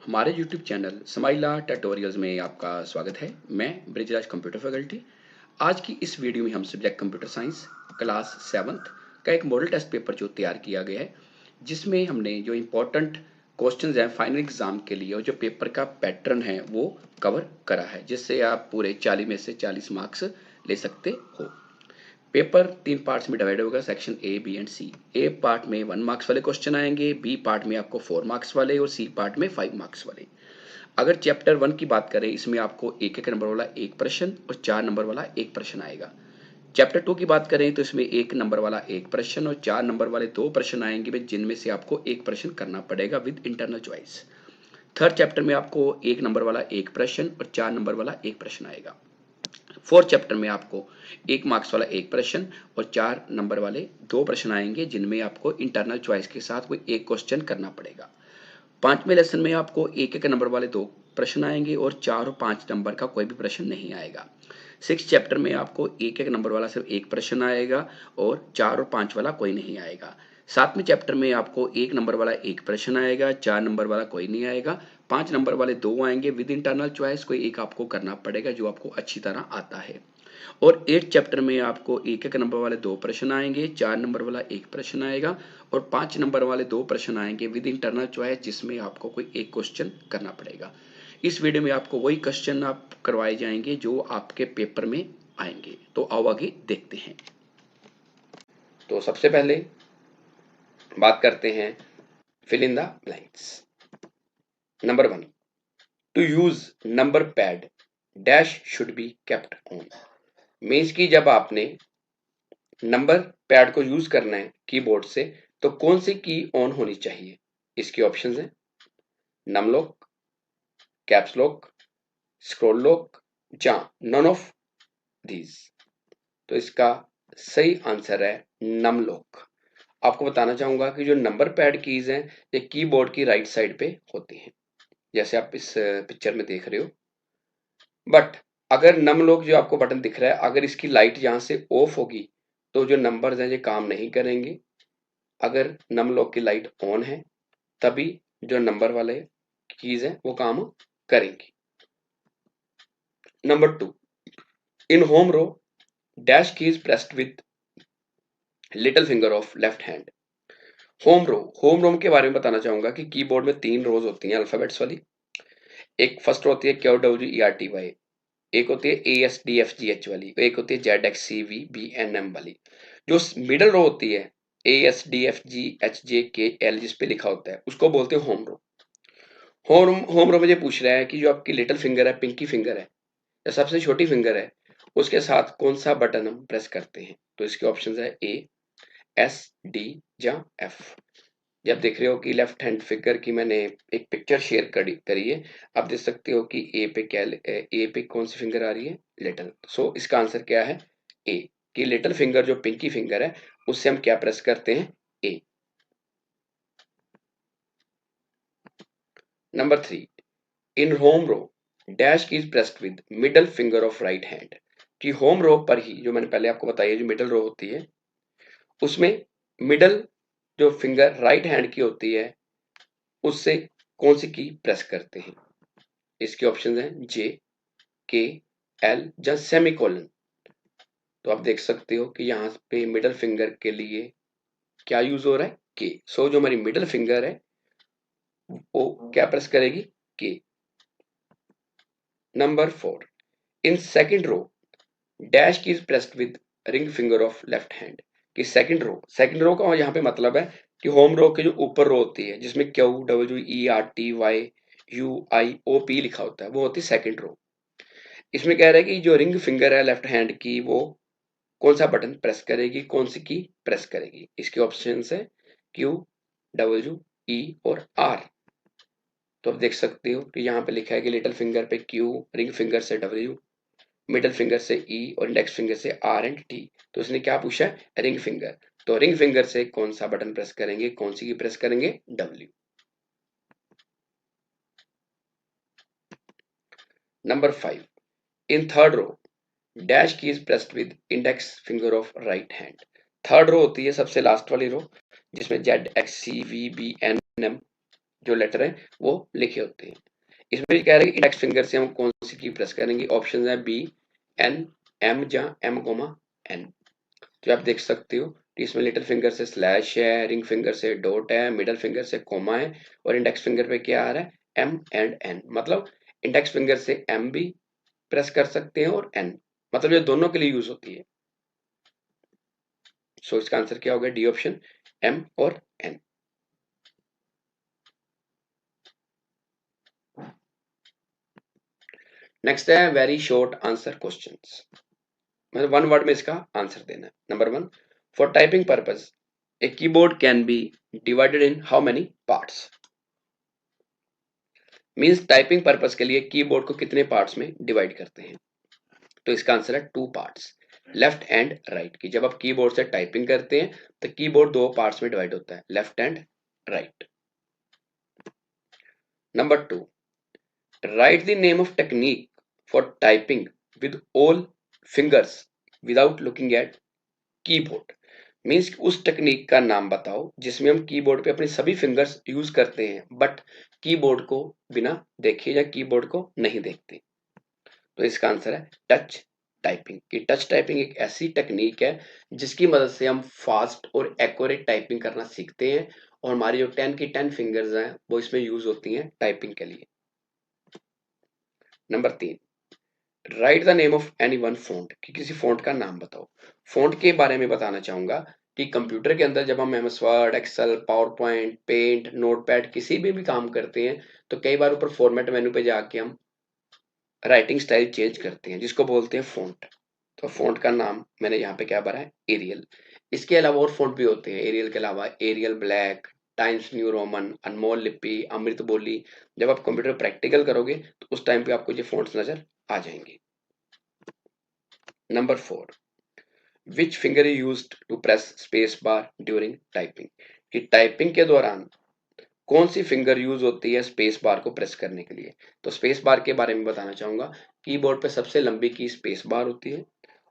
हमारे YouTube channel स्माइला tutorials में आपका स्वागत है। मैं ब्रिजराज कंप्यूटर फैकल्टी। आज की इस वीडियो में हम subject computer science class 7th का एक मॉडल टेस्ट पेपर जो तैयार किया गया है, जिसमें हमने जो इम्पोर्टेंट क्वेश्चंस हैं फाइनल एग्जाम के लिए और जो पेपर का पैटर्न है वो कवर करा है, जिससे आप पूरे 40 में से 40 मार्क्स ले सकते हो। पेपर 3 पार्ट्स में डिवाइड होगा, section A B and C. A part में 1 मार्क्स वाले क्वेश्चन आएंगे, बी पार्ट में आपको 4 मार्क्स वाले और सी पार्ट में 5 मार्क्स वाले। अगर चैप्टर 1 की बात करें, इसमें आपको एक एक नंबर वाला एक प्रश्न और 4 नंबर वाला एक प्रश्न आएगा। चैप्टर 2 की बात करें तो इसमें एक नंबर वाला एक प्रश्न और 4 नंबर वाले 2 प्रश्न आएंगे, जिनमें से आपको एक प्रश्न करना पड़ेगा with internal choice. Third chapter में आपको एक नंबर वाला एक प्रश्न और 4 नंबर वाला एक प्रश्न आएगा। फोर्थ चैप्टर में आपको 1 मार्क्स वाला एक प्रश्न और 4 नंबर वाले 2 प्रश्न आएंगे, जिनमें आपको इंटरनल चॉइस के साथ कोई एक क्वेश्चन करना पड़ेगा। 5वें लेसन में आपको एक एक नंबर वाले 2 प्रश्न आएंगे और 4 और 5 नंबर का कोई भी प्रश्न नहीं आएगा। 6 चैप्टर में आपको एक एक नंबर वाला सिर्फ एक प्रश्न आएगा और 4 और 5 वाला कोई नहीं आएगा। 7वें चैप्टर में आपको एक नंबर वाला एक प्रश्न आएगा, 4 नंबर वाला कोई नहीं आएगा, 5 नंबर वाले 2 आएंगे विद इंटरनल चॉइस, कोई एक आपको करना पड़ेगा जो आपको अच्छी तरह आता है। और 8 चैप्टर में आपको एक एक नंबर वाले 2 प्रश्न आएंगे, 4 नंबर वाला एक प्रश्न आएगा और 5 नंबर वाले 2 प्रश्न आएंगे विद इंटरनल चॉइस, जिसमें आपको कोई एक क्वेश्चन करना पड़ेगा। इस वीडियो में आपको वही क्वेश्चन आप करवाए जाएंगे जो आपके पेपर में आएंगे। तो आओ आगे देखते हैं। तो सबसे पहले बात करते हैं fill in the blanks. Number 1, to use number pad dash should be kept on. Means की जब आपने नंबर पैड को यूज करना है कीबोर्ड से तो कौन सी की ऑन होनी चाहिए। इसके ऑप्शंस हैं num lock, caps lock, scroll lock या नन ऑफ दीज। तो इसका सही आंसर है नम लॉक। आपको बताना चाहूंगा कि जो नंबर पैड कीज हैं ये कीबोर्ड की राइट साइड पे होती हैं, जैसे आप इस पिक्चर में देख रहे हो। बट अगर नम लॉक जो आपको बटन दिख रहा है, अगर इसकी लाइट यहाँ से ऑफ होगी तो जो नंबर्स हैं ये काम नहीं करेंगे। अगर नम लॉक की लाइट ऑन है तभी जो नंबर वाले कीज हैं वो काम करेंगी। Number 2, in home row dash key is pressed with little finger of left hand. Home row के बारे में बताना चाहूंगा कि कीबोर्ड में 3 रोज होती हैं अल्फाबेट्स वाली। एक फर्स्ट होती है Q W E R T Y, एक होती है A S D F G H वाली, एक होती है Z X C V B N M वाली। जो मिडल रो होती है A S D F G H J K L, जिसपे लिखा होता है, उसको बोलते हैं होम रो। होम रो मुझे पूछ रहा है कि जो आपकी लिटिल फिंगर है, पिंकी फिंगर है या सबसे छोटी फिंगर है, उसके साथ कौन सा बटन हम प्रेस करते हैं। तो इसके ऑप्शन है ए, एस, डी या एफ। जब देख रहे हो कि लेफ्ट हैंड फिगर की मैंने एक पिक्चर शेयर करी है, आप देख सकते हो कि ए पे कौन सी फिंगर आ रही है, लिटिल। सो इसका आंसर क्या है, ए। कि लिटिल फिंगर जो पिंकी फिंगर है उससे हम क्या प्रेस करते हैं, ए। Number 3, in home row dash key is pressed with middle finger of right hand. कि होम रो पर ही, जो मैंने पहले आपको बताया, जो मिडल रो होती है उसमें मिडल जो फिंगर राइट हैंड की होती है उससे कौन सी की प्रेस करते हैं। इसके ऑप्शन हैं जे, के, एल या सेमीकोलन। तो आप देख सकते हो कि यहाँ पे मिडल फिंगर के लिए क्या यूज हो रहा है, के। सो जो हमारी मिडल फिंगर है वो क्या प्रेस करेगी, K. Number 4, in second row dash key is pressed with ring finger of left hand. कि सेकंड रो का यहाँ पे मतलब है कि होम रो के जो ऊपर रो होती है जिसमें Q W E R T Y U I O P लिखा होता है, वो होती है सेकंड रो। इसमें कह रहा है कि जो रिंग फिंगर है लेफ्ट हैंड की वो कौन सा बटन प्रेस करेगी, कौन सी की प्रेस करेगी। इसके ऑप्शन है क्यू, डब्ल्यू, ई और आर। तो आप देख सकते हो कि यहाँ पे लिखा है कि लिटिल फिंगर पे क्यू, रिंग फिंगर से डब्ल्यू, मिडल फिंगर से ई और इंडेक्स फिंगर से आर एंड टी। तो इसने क्या पूछा है, रिंग फिंगर। तो रिंग फिंगर से कौन सा बटन प्रेस करेंगे, कौन सी की प्रेस करेंगे, W. Number 5, in third row dash key is pressed with index finger of right hand. Third row होती है सबसे लास्ट वाली रो जिसमें Z X C V B N M जो लेटर है वो लिखे होते हैं। इसमें कह रहे हैं इंडेक्स फिंगर से हम कौन सी की प्रेस करेंगे। ऑप्शन है बी, एन, एम या एम कोमा एन। जो आप देख सकते हो कि इसमें लिटिल फिंगर से स्लैश है, रिंग फिंगर से डॉट है, मिडल फिंगर से कोमा है और इंडेक्स फिंगर पे क्या आ रहा है, एम एंड एन। मतलब इंडेक्स फिंगर से एम भी प्रेस कर सकते हैं और एन, मतलब ये दोनों के लिए यूज होती है। सो इसका आंसर क्या होगा, डी ऑप्शन, एम और एन। नेक्स्ट है वेरी शॉर्ट आंसर क्वेश्चंस, मतलब वन वर्ड में इसका आंसर देना है। Number one, for typing purpose a keyboard can be divided in how many parts. Means typing purpose के लिए कीबोर्ड को कितने पार्ट्स में डिवाइड करते हैं। तो इसका आंसर है two parts, left and right की। जब आप कीबोर्ड से टाइपिंग करते हैं तो कीबोर्ड दो पार्ट्स में डिवाइड होता है, left and right. Number two, right the name of technique for typing with all fingers without looking at keyboard. Means उस टेक्निक का नाम बताओ जिसमें हम कीबोर्ड पे अपने सभी फिंगर्स यूज करते हैं बट कीबोर्ड को बिना देखे या कीबोर्ड को नहीं देखते। तो इसका आंसर है टच टाइपिंग। कि टच टाइपिंग एक ऐसी टेक्निक है जिसकी मदद से हम फास्ट और एक्यूरेट टाइपिंग करना सीखते हैं और हमारी जो 10 की 10 फिंगर्स हैं वो इसमें यूज होती हैं टाइपिंग के लिए। नंबर तीन, right the name of any one font. कि किसी फॉन्ट का नाम बताओ। फॉन्ट के बारे में बताना चाहूंगा कि कंप्यूटर के अंदर जब हम MS Word, Excel, PowerPoint, Paint, Notepad किसी भी काम करते हैं तो कई बार ऊपर फॉर्मेट मेनू पे जाके हम राइटिंग स्टाइल चेंज करते हैं जिसको बोलते हैं फॉन्ट। तो फॉन्ट का नाम मैंने यहाँ पे क्या भरा है, एरियल। इसके अलावा और फॉन्ट भी होते हैं एरियल के अलावा, Arial Black, Times New Roman, Anmol Lipi, Amrit बोली। जब आप कंप्यूटर प्रैक्टिकल करोगे तो उस टाइम पे आपको ये फॉन्ट्स नजर आ जाएंगे। Number four, which finger is used to press space bar during typing. कि टाइपिंग के दौरान कौन सी फिंगर यूज होती है स्पेस बार को प्रेस करने के लिए। तो स्पेस बार के बारे में बताना चाहूंगा। कीबोर्ड पे सबसे लंबी की स्पेस बार होती है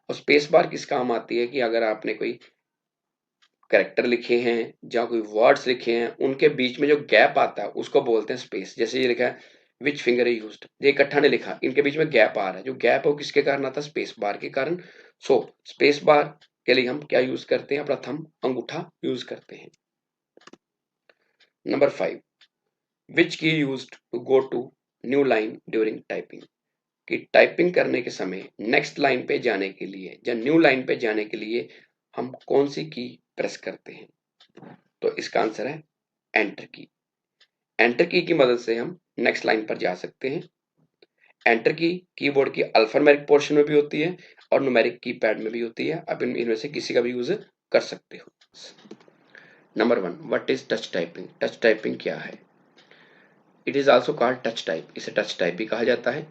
और स्पेस बार किस काम आती है कि अगर आपने कोई कैरेक्टर लिखे हैं या कोई वर्ड्स लिखे हैं उनके बीच में जो गैप आता है उसको बोलते हैं स्पेस। जैसे ये लिखा है विच फिंगर इज यूज्ड, ये इकट्ठा ने लिखा, इनके बीच में गैप आ रहा है, जो गैप है वो किसके कारण आता है, स्पेस बार के कारण। सो स्पेस बार के लिए हम क्या यूज करते हैं, अपना थंब अंगूठा यूज करते हैं। Number five, which key used to go to new line during typing. कि टाइपिंग करने के समय नेक्स्ट लाइन पे जाने के लिए या न्यू लाइन पे जाने के लिए हम कौन सी की प्रेस करते हैं। तो इसका आंसर है एंटर की। एंटर की मदद से हम नेक्स्ट लाइन पर जा सकते हैं। एंटर की कीबोर्ड की अल्फान्यूमेरिक पोर्शन में भी होती है और न्यूमेरिक कीपैड में भी होती है। आप इनमें से किसी का भी यूज कर सकते हो। Number one, what is touch typing. Touch typing क्या है। It is also called touch type, इसे टच टाइप भी कहा जाता है।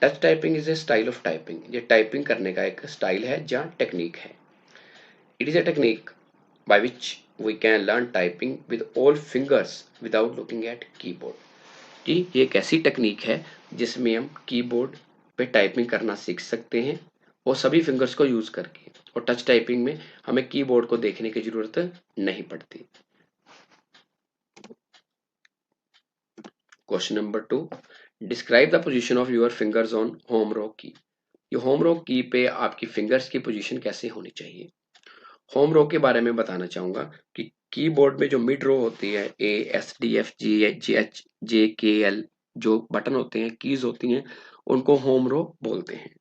Touch typing is a style of typing. ये टाइपिंग करने का एक स्टाइल है या टेक्निक है। It is a technique by which we can learn typing with all fingers without looking at keyboard। कि ये एक ऐसी टेक्निक है जिसमें हम कीबोर्ड पे टाइपिंग करना सीख सकते हैं और सभी फिंगर्स को यूज करके। और टच टाइपिंग में हमें कीबोर्ड को देखने की जरूरत नहीं पड़ती। Question number two, describe the position of your fingers on home row की। ये होम रो की पे आपकी फिंगर्स की पोजीशन कैसे होनी चाहिए। होम रो के बारे में बताना चाहूंगा कि कीबोर्ड में जो मिड रो होती है, A S D F G H J K L, जो बटन होते हैं, कीज होती हैं, उनको होम रो बोलते हैं।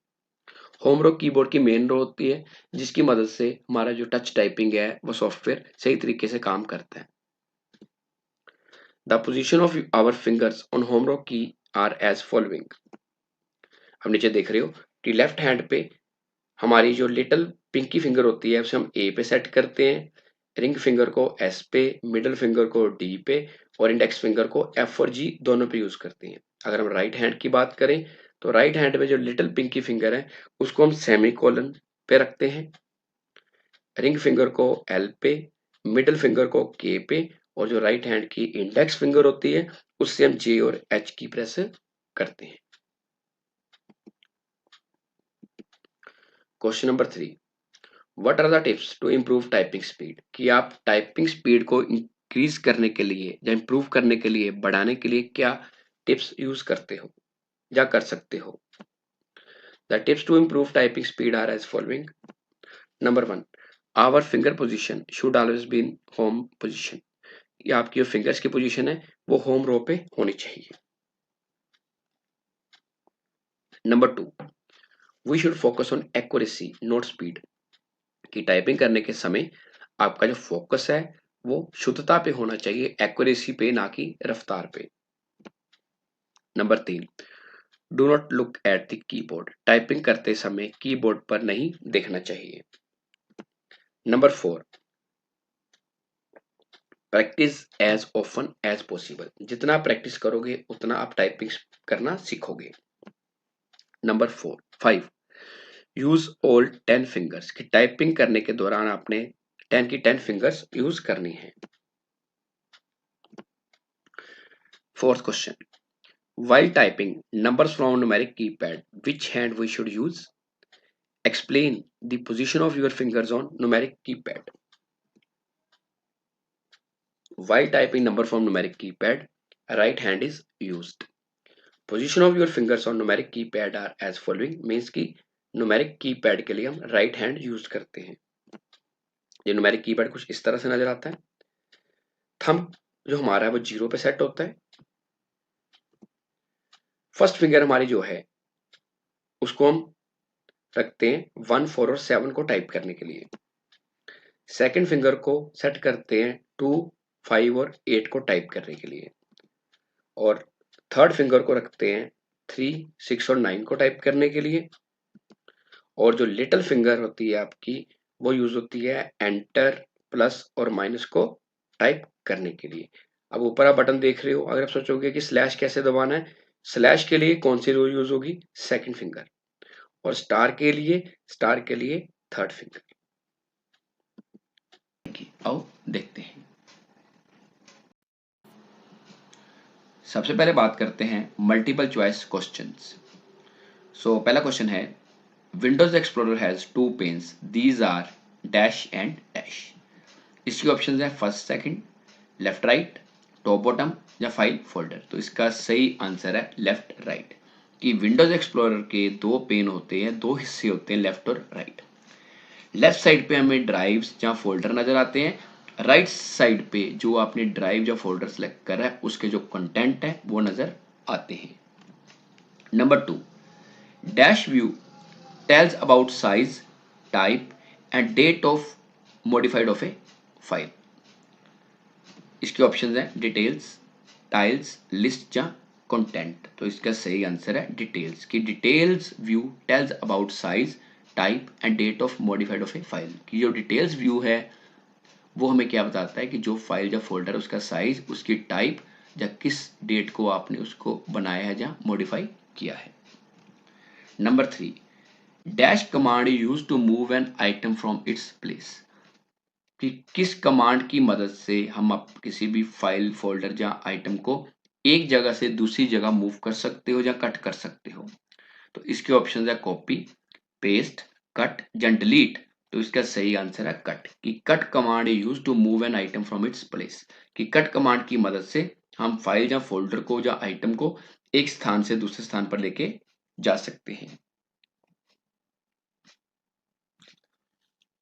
होम रो कीबोर्ड की मेन रो होती है जिसकी मदद से हमारा जो टच टाइपिंग है वो सॉफ्टवेयर सही तरीके से काम करता है। The position of our fingers on home row key are as following. अब नीचे देख रहे हो कि लेफ्ट हैंड पे हमारी जो लिटिल पिंकी फिंगर होती है उसे हम ए पे सेट करते हैं, रिंग फिंगर को एस पे, मिडल फिंगर को डी पे और इंडेक्स फिंगर को एफ और जी दोनों पे यूज करते हैं। अगर हम राइट हैंड की बात करें तो राइट हैंड में जो लिटिल पिंकी फिंगर है उसको हम सेमी कोलन पे रखते हैं, रिंग फिंगर को एल पे, मिडल फिंगर को के पे और जो राइट हैंड की इंडेक्स फिंगर होती है उससे हम जे और एच की प्रेस करते हैं। Question number three, what are the tips to improve typing speed. कि आप टाइपिंग स्पीड को इंक्रीज करने के लिए या इम्प्रूव करने के लिए, बढ़ाने के लिए क्या टिप्स यूज करते हो या कर सकते हो? The tips to improve typing speed are as following. Number 1, our finger position should always be in home position. या आपकी जो फिंगर्स की पोजीशन है वो होम रो पे होनी चाहिए। Number 2, we should focus on accuracy not speed. कि टाइपिंग करने के समय आपका जो फोकस है वो शुद्धता पे होना चाहिए, एक्यूरेसी पे, ना कि रफ्तार पे। Number 3, do not look at the keyboard. Typing करते समय कीबोर्ड पर नहीं देखना चाहिए। Number 4, practice as often as possible. जितना प्रैक्टिस करोगे उतना आप टाइपिंग करना सीखोगे। Number 5, use all 10 fingers. कि टाइपिंग करने के दौरान आपने 10 की 10 फिंगर्स यूज करनी है। Fourth question, while typing numbers from numeric keypad, which hand we should use? Explain the position of your fingers on numeric keypad. While typing number from numeric keypad, right hand is used. Position of your fingers on numeric keypad are as following, means कि numeric keypad के लिए हम right hand use करते हैं। ये numeric keypad कुछ इस तरह से नजर आता है। थंब जो हमारा है वो 0 पे सेट होता है। फर्स्ट फिंगर हमारी जो है उसको हम रखते हैं 1, 4 और 7 को टाइप करने के लिए। सेकंड फिंगर को सेट करते हैं 2, 5 और 8 को टाइप करने के लिए। और थर्ड फिंगर को रखते हैं 3, 6 और 9 को टाइप करने के लिए। और जो लिटिल फिंगर होती है आपकी वो यूज होती है एंटर, प्लस और माइनस को टाइप करने के लिए। अब ऊपर आप बटन देख रहे हो, अगर आप सोचोगे कि स्लैश कैसे दबाना है, स्लैश के लिए कौन सी रो यूज होगी? Second finger. और स्टार के लिए थर्ड फिंगर। आओ देखते हैं। सबसे पहले बात करते हैं मल्टीपल चॉइस क्वेश्चंस। सो पहला क्वेश्चन है, Windows Explorer has 2 panes, these are dash and dash. इसकी ऑप्शंस है first, second, left right, top bottom या फाइल फोल्डर। तो इसका सही आंसर है लेफ्ट राइट। कि विंडोज एक्सप्लोरर के 2 पेन होते हैं, 2 हिस्से होते हैं, लेफ्ट और राइट। लेफ्ट साइड पे हमें ड्राइव्स या फोल्डर नजर आते हैं। राइट साइड पे जो आपने ड्राइव या फोल्डर सेलेक्ट करा है उसके जो कंटेंट है वो नजर आते हैं। Number 2, dash view tells about size, type and date of modified of a file. इसके ऑप्शंस हैं डिटेल्स, टाइल्स, लिस्ट या कंटेंट। तो इसका सही आंसर है डिटेल्स। की details view tells about size, type and date of modified of a file. की जो डिटेल्स व्यू है वो हमें क्या बताता है कि जो फाइल या फोल्डर उसका साइज, उसकी टाइप या किस डेट को आपने उसको बनाया है या मॉडिफाई किया है। Number 3, dash command use to move an item from its place. कि किस कमांड की मदद से हम किसी भी फाइल, फोल्डर या आइटम को एक जगह से दूसरी जगह मूव कर सकते हो या कट कर सकते हो। तो इसके ऑप्शन है कॉपी, पेस्ट, कट या डिलीट। तो इसका सही आंसर है कट। कि cut command use to move an item from its place. कि कट कमांड की मदद से हम फाइल या फोल्डर को या आइटम को एक स्थान से दूसरे स्थान पर लेके जा सकते हैं।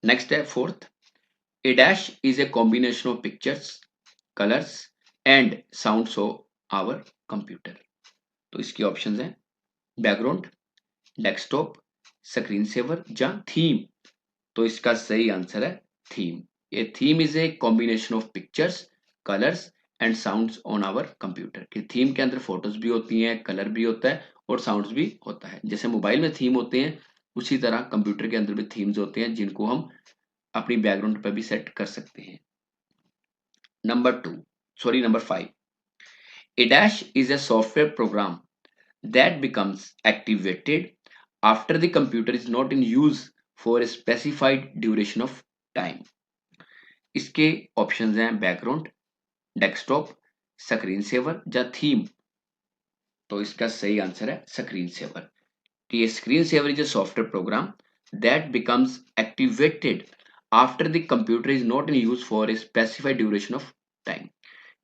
नेक्स्ट है fourth, A dash is a combination of pictures, colors and sounds of our computer. तो इसकी ऑप्शंस हैं बैकग्राउंड, डेस्कटॉप, स्क्रीन सेवर या थीम। तो इसका सही आंसर है थीम। ये theme is a combination of pictures, colours and sounds on our computer. कि थीम के अंदर फोटोज भी होती हैं, कलर भी होता है और साउंड्स भी होता है। जैसे मोबाइल में थीम होते हैं उसी तरह कंप्यूटर के अंदर भी थीम्स होते हैं जिनको हम अपनी बैकग्राउंड पर भी सेट कर सकते हैं। Number 5, a dash is a software program that becomes activated after the computer is not in use for a specified duration of time. इसके ऑप्शंस हैं बैकग्राउंड, डेस्कटॉप, स्क्रीन सेवर या थीम। तो इसका सही आंसर है स्क्रीन सेवर। कि screen saver is a software program that becomes activated after the computer is not in use for a specified duration of time.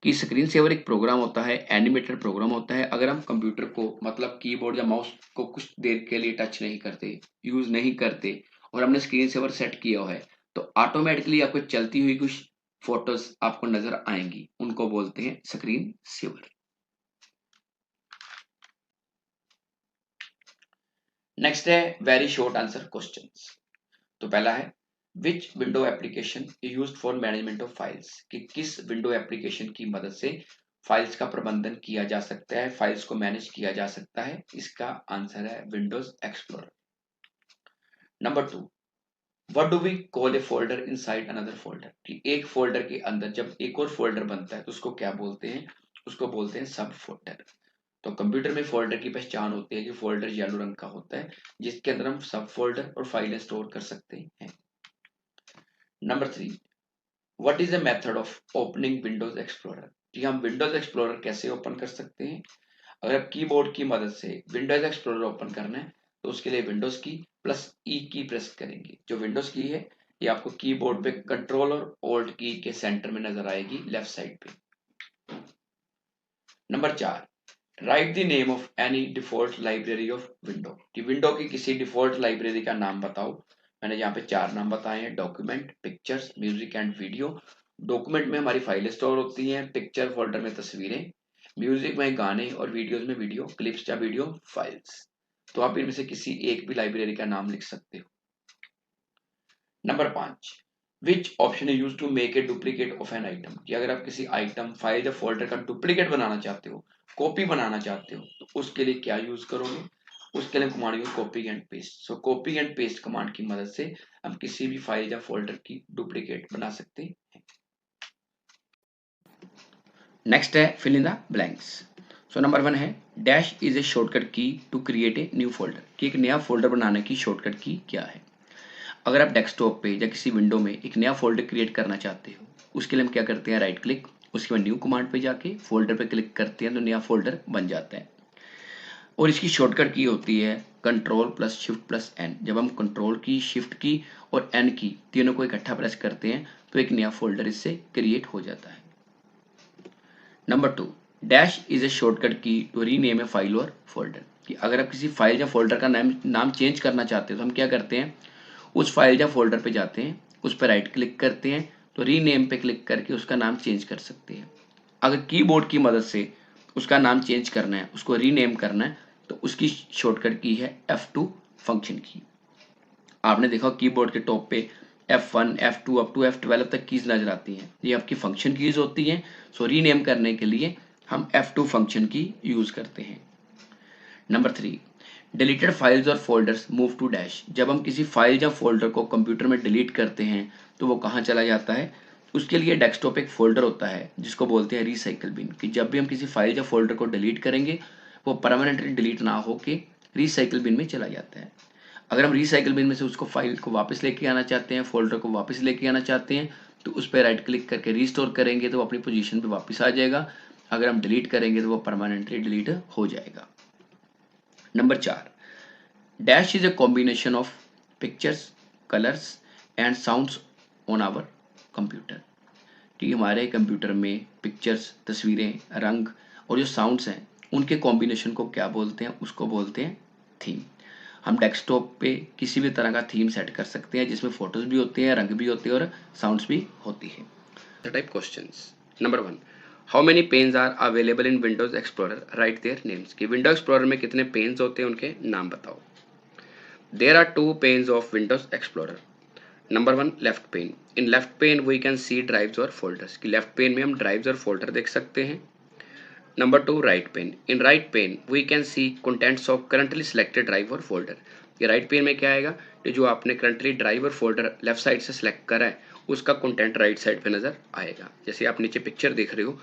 कि screen saver एक programme होता है, एनिमेटेड प्रोग्राम होता है। अगर हम कंप्यूटर को मतलब कीबोर्ड या माउस को कुछ देर के लिए टच नहीं करते, यूज नहीं करते और हमने स्क्रीन सेवर सेट किया हुआ है, तो ऑटोमेटिकली आपको चलती हुई कुछ फोटोज आपको नजर आएंगी, उनको बोलते हैं स्क्रीन सेवर। नेक्स्ट है वेरी शॉर्ट आंसर क्वेश्चंस। तो पहला है which window application used for management of files, कि किस विंडो एप्लीकेशन की मदद से फाइल्स का प्रबंधन किया जा सकता है, फाइल्स को मैनेज किया जा सकता है। इसका आंसर है Windows Explorer. Number 2, what do we call a folder inside another folder, कि एक फोल्डर के अंदर जब एक और फोल्डर बनता है तो उसको क्या बोलते हैं, उसको बोलते हैं सब फोल्डर। तो कंप्यूटर में फोल्डर की पहचान होती है कि फोल्डर येलो रंग का होता है जिसके अंदर हम सब फोल्डर और फाइलें स्टोर कर सकते हैं। Number 3, what is the method of opening Windows Explorer, कि हम विंडोज एक्सप्लोरर कैसे ओपन कर सकते हैं। अगर आप कीबोर्ड की मदद से विंडोज एक्सप्लोरर ओपन करना है तो उसके लिए विंडोज की प्लस ई की प्रेस करेंगे। जो विंडोज की है ये आपको कीबोर्ड पे कंट्रोल और ऑल्ट की के सेंटर में नजर आएगी लेफ्ट साइड पे। Number 4, right the name of any default library of window, कि विंडो की किसी डिफॉल्ट लाइब्रेरी का नाम बताओ। मैंने यहाँ पे 4 नाम बताए हैं, document, pictures, music and video. Document में हमारी फाइलें स्टोर होती हैं, पिक्चर फोल्डर में तस्वीरें, म्यूजिक में गाने और वीडियोज में वीडियो क्लिप्स या वीडियो फाइल्स। तो आप इनमें से किसी एक भी लाइब्रेरी का नाम लिख सकते हो। Number 5, which option use to make a duplicate of an item, कि अगर आप किसी आइटम, फाइल या फोल्डर का डुप्लीकेट बनाना चाहते हो, कॉपी बनाना चाहते हो, तो उसके लिए क्या यूज करोगे। उसके लिए command use copy and paste. So copy and paste command की मदद से हम किसी भी फाइल या फोल्डर की डुप्लीकेट बना सकते हैं। नेक्स्ट है fill in the blanks. So number 1 है dash is a shortcut key to create a new folder, कि एक नया फोल्डर बनाने की शॉर्टकट की क्या है। अगर आप डेस्कटॉप पे या किसी विंडो में एक नया फोल्डर क्रिएट करना चाहते हो, उसके लिए हम क्या करते हैं, राइट क्लिक, उसके बाद न्यू कमांड पे जाके फोल्डर पे क्लिक करते हैं तो नया फोल्डर बन जाता है। और इसकी शॉर्टकट की होती है control plus shift plus N. जब हम कंट्रोल की, शिफ्ट की और एन की तीनों को इकट्ठा प्रेस करते हैं तो एक नया फोल्डर इससे क्रिएट हो जाता है। Number 2, dash is a shortcut key to rename A file और फोल्डर, कि अगर आप किसी फाइल या फोल्डर का नाम चेंज करना चाहते हो तो हम क्या करते हैं, उस फाइल या फोल्डर पे जाते हैं, उस पर राइट क्लिक करते हैं तो रीनेम पे क्लिक करके उसका नाम चेंज कर सकते हैं। अगर कीबोर्ड की मदद से उसका नाम चेंज करना है, उसको रीनेम करना है, तो उसकी शॉर्टकट की है F2 फंक्शन की। आपने देखा कीबोर्ड के टॉप पे F1, F2 up to F12 तक कीज नजर आती हैं, ये आपकी फंक्शन कीज होती हैं। सो रीनेम करने के लिए हम F2 फंक्शन की यूज करते हैं। नंबर 3, डिलीटेड फाइल्स और फोल्डर्स मूव टू डैश, जब हम किसी फाइल या फोल्डर को कंप्यूटर में डिलीट करते हैं तो वो कहाँ चला जाता है। उसके लिए डेस्कटॉप एक फोल्डर होता है जिसको बोलते हैं रिसाइकल बिन, कि जब भी हम किसी फाइल या फोल्डर को डिलीट करेंगे वो परमानेंटली डिलीट ना हो के रिसाइकल बिन में चला जाता है। अगर हम रिसाइकल बिन में से उसको फाइल को वापस लेके आना चाहते हैं, फोल्डर को वापस लेके आना चाहते हैं, तो उस पर राइट क्लिक करके रीस्टोर करेंगे तो वो अपनी पोजीशन पे वापस आ जाएगा। अगर हम डिलीट करेंगे तो वो परमानेंटली डिलीट हो जाएगा। Number 4, dash is a combination of pictures, colors and sounds on our computer, कि हमारे कंप्यूटर में पिक्चर्स, तस्वीरें, रंग और जो साउंड्स हैं उनके कॉम्बिनेशन को क्या बोलते हैं, उसको बोलते हैं थीम। हम डेस्कटॉप पे किसी भी तरह का थीम सेट कर सकते हैं जिसमें फोटोज भी होते हैं, रंग भी होते हैं और साउंड्स भी होती है। Type questions. Number 1, how many panes are available in Windows Explorer, write their names, कि विंडो एक्सप्लोरर में कितने पेन्स होते हैं उनके नाम बताओ। There are two panes of Windows Explorer. Number 1, left pane. In left pane we can see drives or folders, कि left pane में हम drives और folder देख सकते हैं। Number 2, right pane. In right pane we can see contents of currently selected drive or folder. ये right pane में क्या आएगा, कि जो आपने currently drive और folder left side से select करा है उसका content right side पे नजर आएगा। जैसे आप नीचे पिक्चर देख रहे हो,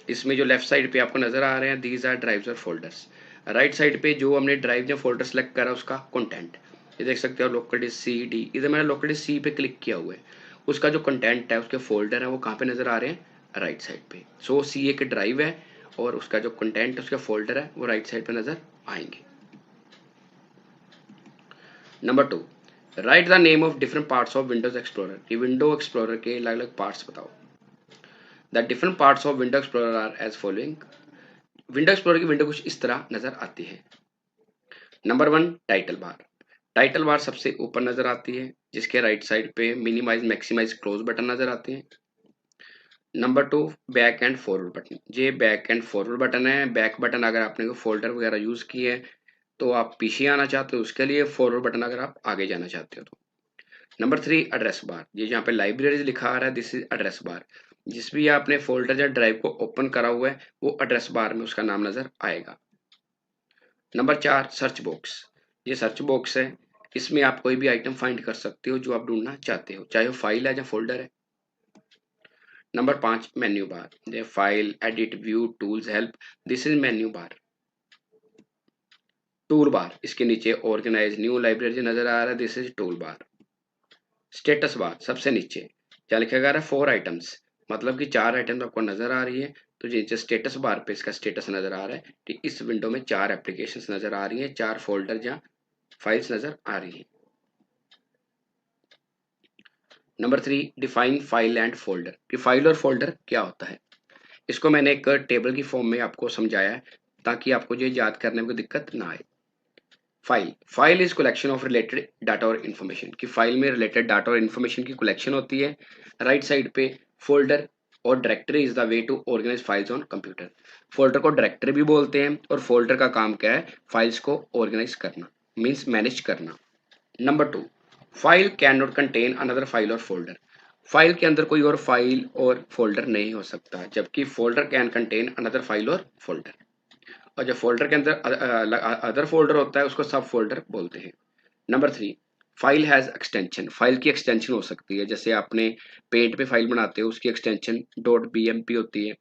इसमें जो लेफ्ट साइड पे आपको नजर आ रहे हैं these are drives और folders, राइट साइड पे जो हमने ड्राइव या फोल्डर सेलेक्ट करा उसका कंटेंट। ये देख सकते हो लोकल डिस्क सी डी, इधर मैंने लोकल डिस्क सी पे क्लिक किया हुआ है, उसका जो कंटेंट है, उसके फोल्डर है, वो कहाँ पे नजर आ रहे हैं, राइट साइड पे। सो सी एक ड्राइव है और उसका जो कंटेंट उसका फोल्डर है वो राइट साइड पे नजर आएंगे। Number 2, write the name of different parts of Windows Explorer, कि विंडो एक्सप्लोरर के अलग अलग पार्ट्स बताओ। The different parts of window explorer are as following. Window explorer की विंडो कुछ इस तरह नजर आती है। Number 1 title bar. Title bar सबसे ऊपर नजर आती है, जिसके राइट साइड पे मिनिमाइज मैक्सिमाइज क्लोज बटन नजर आते हैं। Number 2 back and forward button. ये बैक एंड फॉरवर्ड बटन है। बैक बटन अगर आपने कोई फोल्डर वगैरह यूज किए हैं तो आप पीछे आना चाहते हो उसके लिए, फॉरवर्ड बटन अगर आप आगे जाना चाहते हो तो। Number 3 address bar. ये जहाँ पे लाइब्रेरीज लिखा आ रहा है, दिस इज एड्रेस बार। जिस भी आपने फोल्डर या ड्राइव को ओपन करा हुआ है वो एड्रेस बार में उसका नाम नजर आएगा। Number 4 search box. ये सर्च बॉक्स है, इसमें आप कोई भी आइटम फाइंड कर सकते हो जो आप ढूंढना चाहते हो, चाहे वो फाइल है या फोल्डर है। Number 5 menu bar. ये file, edit, view, tools, help, this is menu bar. Tool bar, इसके नीचे ऑर्गेनाइज, न्यू, लाइब्रेरी नजर आ रहा है, this is tool bar. Status bar सबसे नीचे क्या लिखा गया है, 4 आइटम्स, मतलब कि 4 आइटम्स आपको नजर आ रही है, तो नीचे स्टेटस बार पे इसका स्टेटस नजर आ रहा है कि इस विंडो में 4 एप्लीकेशंस नजर आ रही हैं, 4 फोल्डर या फाइल्स नजर आ रही हैं। Number 3 define file and folder. कि फाइल और फोल्डर क्या होता है, इसको मैंने एक टेबल की फॉर्म में आपको समझाया है ताकि आपको ये याद करने में कोई दिक्कत ना आए। File is collection of related data और इन्फॉर्मेशन। की फाइल में रिलेटेड डाटा और इन्फॉर्मेशन की कलेक्शन होती है। राइट साइड पे फोल्डर और directory is the way to organise files on computer. Folder को डायरेक्टरी भी बोलते हैं और फोल्डर का काम क्या है, फाइल्स को ऑर्गेनाइज करना, मीन्स मैनेज करना। Number 2 file can not contain another file और फोल्डर। फाइल के अंदर कोई और फाइल और फोल्डर नहीं हो सकता, जबकि folder can contain another file और फोल्डर। और जो फोल्डर के अंदर अदर फोल्डर होता है उसको सब फोल्डर बोलते हैं। Number 3 file has extension. File की एक्सटेंशन हो सकती है, जैसे आपने पेंट पे फाइल बनाते हो उसकी एक्सटेंशन .bmp होती है,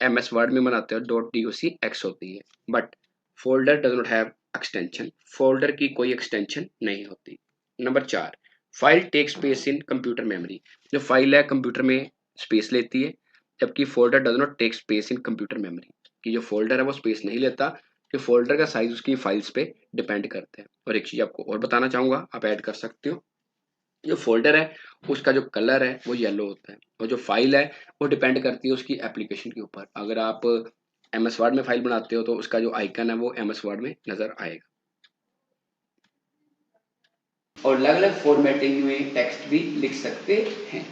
MS वर्ड में बनाते हो .docx होती है, but folder does not have extension. Folder की कोई एक्सटेंशन नहीं होती। Number 4 file tech space in computer memory. जो फाइल है कंप्यूटर में स्पेस लेती है, जबकि folder does not tech space in computer memory. कि जो फोल्डर है वो स्पेस नहीं लेता, कि फोल्डर का साइज उसकी फाइल्स पे डिपेंड करते हैं। और एक चीज आपको और बताना चाहूंगा, आप ऐड कर सकते हो, जो फोल्डर है उसका जो कलर है वो येलो होता है, और जो फाइल है वो डिपेंड करती है उसकी एप्लीकेशन के ऊपर। अगर आप MS वर्ड में फाइल बनाते हो तो उसका जो आइकन है वो MS वर्ड में नजर आएगा। और अलग अलग फॉर्मेटिंग में टेक्स्ट भी लिख सकते हैं।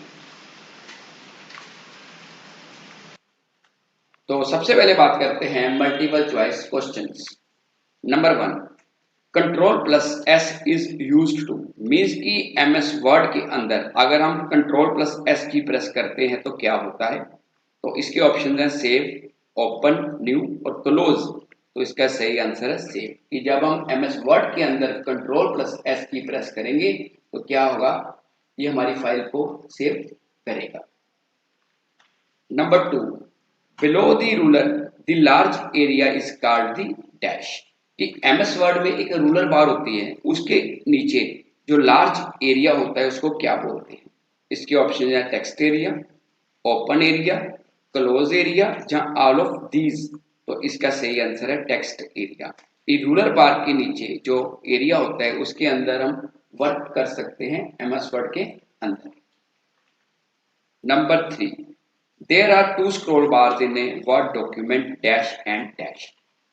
तो सबसे पहले बात करते हैं multiple choice questions. Number 1 control plus S is used to, means कि MS वर्ड के अंदर अगर हम control plus S key press करते हैं तो क्या होता है। तो इसके ऑप्शन हैं सेव, ओपन, न्यू और क्लोज। तो इसका सही आंसर है सेव। कि जब हम MS वर्ड के अंदर control plus S key press करेंगे तो क्या होगा, ये हमारी फाइल को सेव करेगा। Number 2 below the ruler the large area is called the dash. कि MS वर्ड में एक रूलर बार होती है, उसके नीचे जो लार्ज एरिया होता है उसको क्या बोलते हैं। इसके ऑप्शन है text area, open area, close area, जहां ऑल ऑफ दीज। तो इसका सही आंसर है टेक्स्ट एरिया। रूलर बार के नीचे जो एरिया होता है उसके अंदर हम वर्क कर सकते हैं MS वर्ड के अंदर। Number 3 there are 2 scroll bars in a word document dash and dash.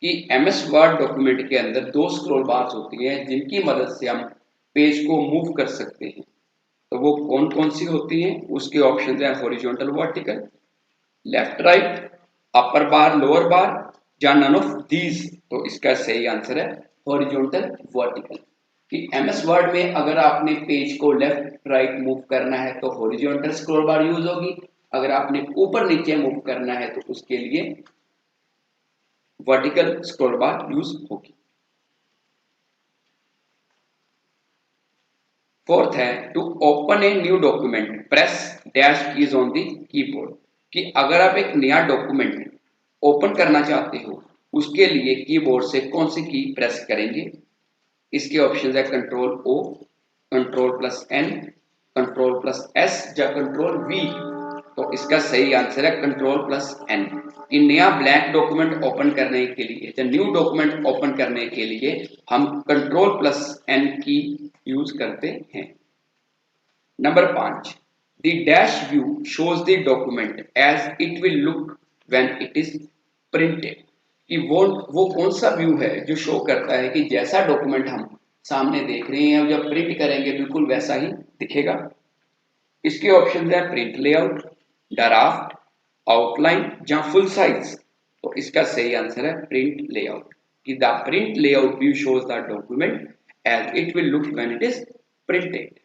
कि MS वर्ड डॉक्यूमेंट के अंदर 2 स्क्रॉल बार्स होती हैं जिनकी मदद से हम पेज को मूव कर सकते हैं। तो वो कौन कौन सी होती हैं, उसके ऑप्शन है हॉरिजॉन्टल, वर्टिकल, लेफ्ट राइट, अपर बार, लोअर बार, या नन ऑफ दीज। तो इसका सही आंसर है हॉरिजॉन्टल, वर्टिकल। कि MS वर्ड में अगर आपने पेज को लेफ्ट राइट मूव करना है तो हॉरिजॉन्टल स्क्रॉल बार यूज होगी, अगर आपने ऊपर नीचे मूव करना है तो उसके लिए वर्टिकल स्क्रॉल बार यूज होगी। फोर्थ है to open a new document press dash keys on the keyboard. कि अगर आप एक नया डॉक्यूमेंट ओपन करना चाहते हो उसके लिए कीबोर्ड से कौन सी की प्रेस करेंगे। इसके ऑप्शन है control O, control plus N, control plus S या कंट्रोल V। तो इसका सही आंसर है कंट्रोल प्लस N। इन नया ब्लैंक डॉक्यूमेंट ओपन करने के लिए या न्यू डॉक्यूमेंट ओपन करने के लिए हम कंट्रोल प्लस N की यूज करते हैं। Number 5 The dash view shows the document as it will look when it is printed. कि वो कौन सा व्यू है जो शो करता है कि जैसा डॉक्यूमेंट हम सामने देख रहे हैं जब प्रिंट करेंगे बिल्कुल वैसा ही दिखेगा। इसके ऑप्शन है प्रिंट लेआउट, ड्राफ्ट, आउटलाइन या फुल साइज। तो इसका सही आंसर है प्रिंट लेआउट कि the print layout view shows the document as it will look when it is printed.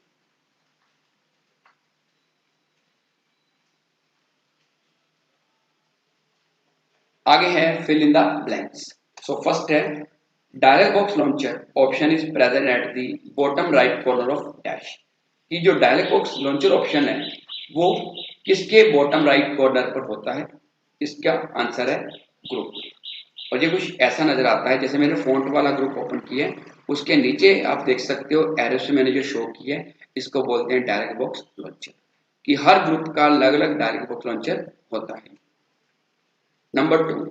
आगे है fill in the blanks. So first है dialog box launcher option is present at the bottom right corner of dash. कि जो dialogue box launcher option है वो किसके bottom right corner पर होता है? इसका आंसर है ग्रुप। और ये कुछ ऐसा नजर आता है जैसे मैंने फॉन्ट वाला ग्रुप ओपन किया है, उसके नीचे आप देख सकते हो एरो से मैंने जो शो किया है, इसको बोलते हैं डायलॉग बॉक्स लॉन्चर। कि हर ग्रुप का अलग अलग डायलॉग बॉक्स लॉन्चर होता है। Number 2,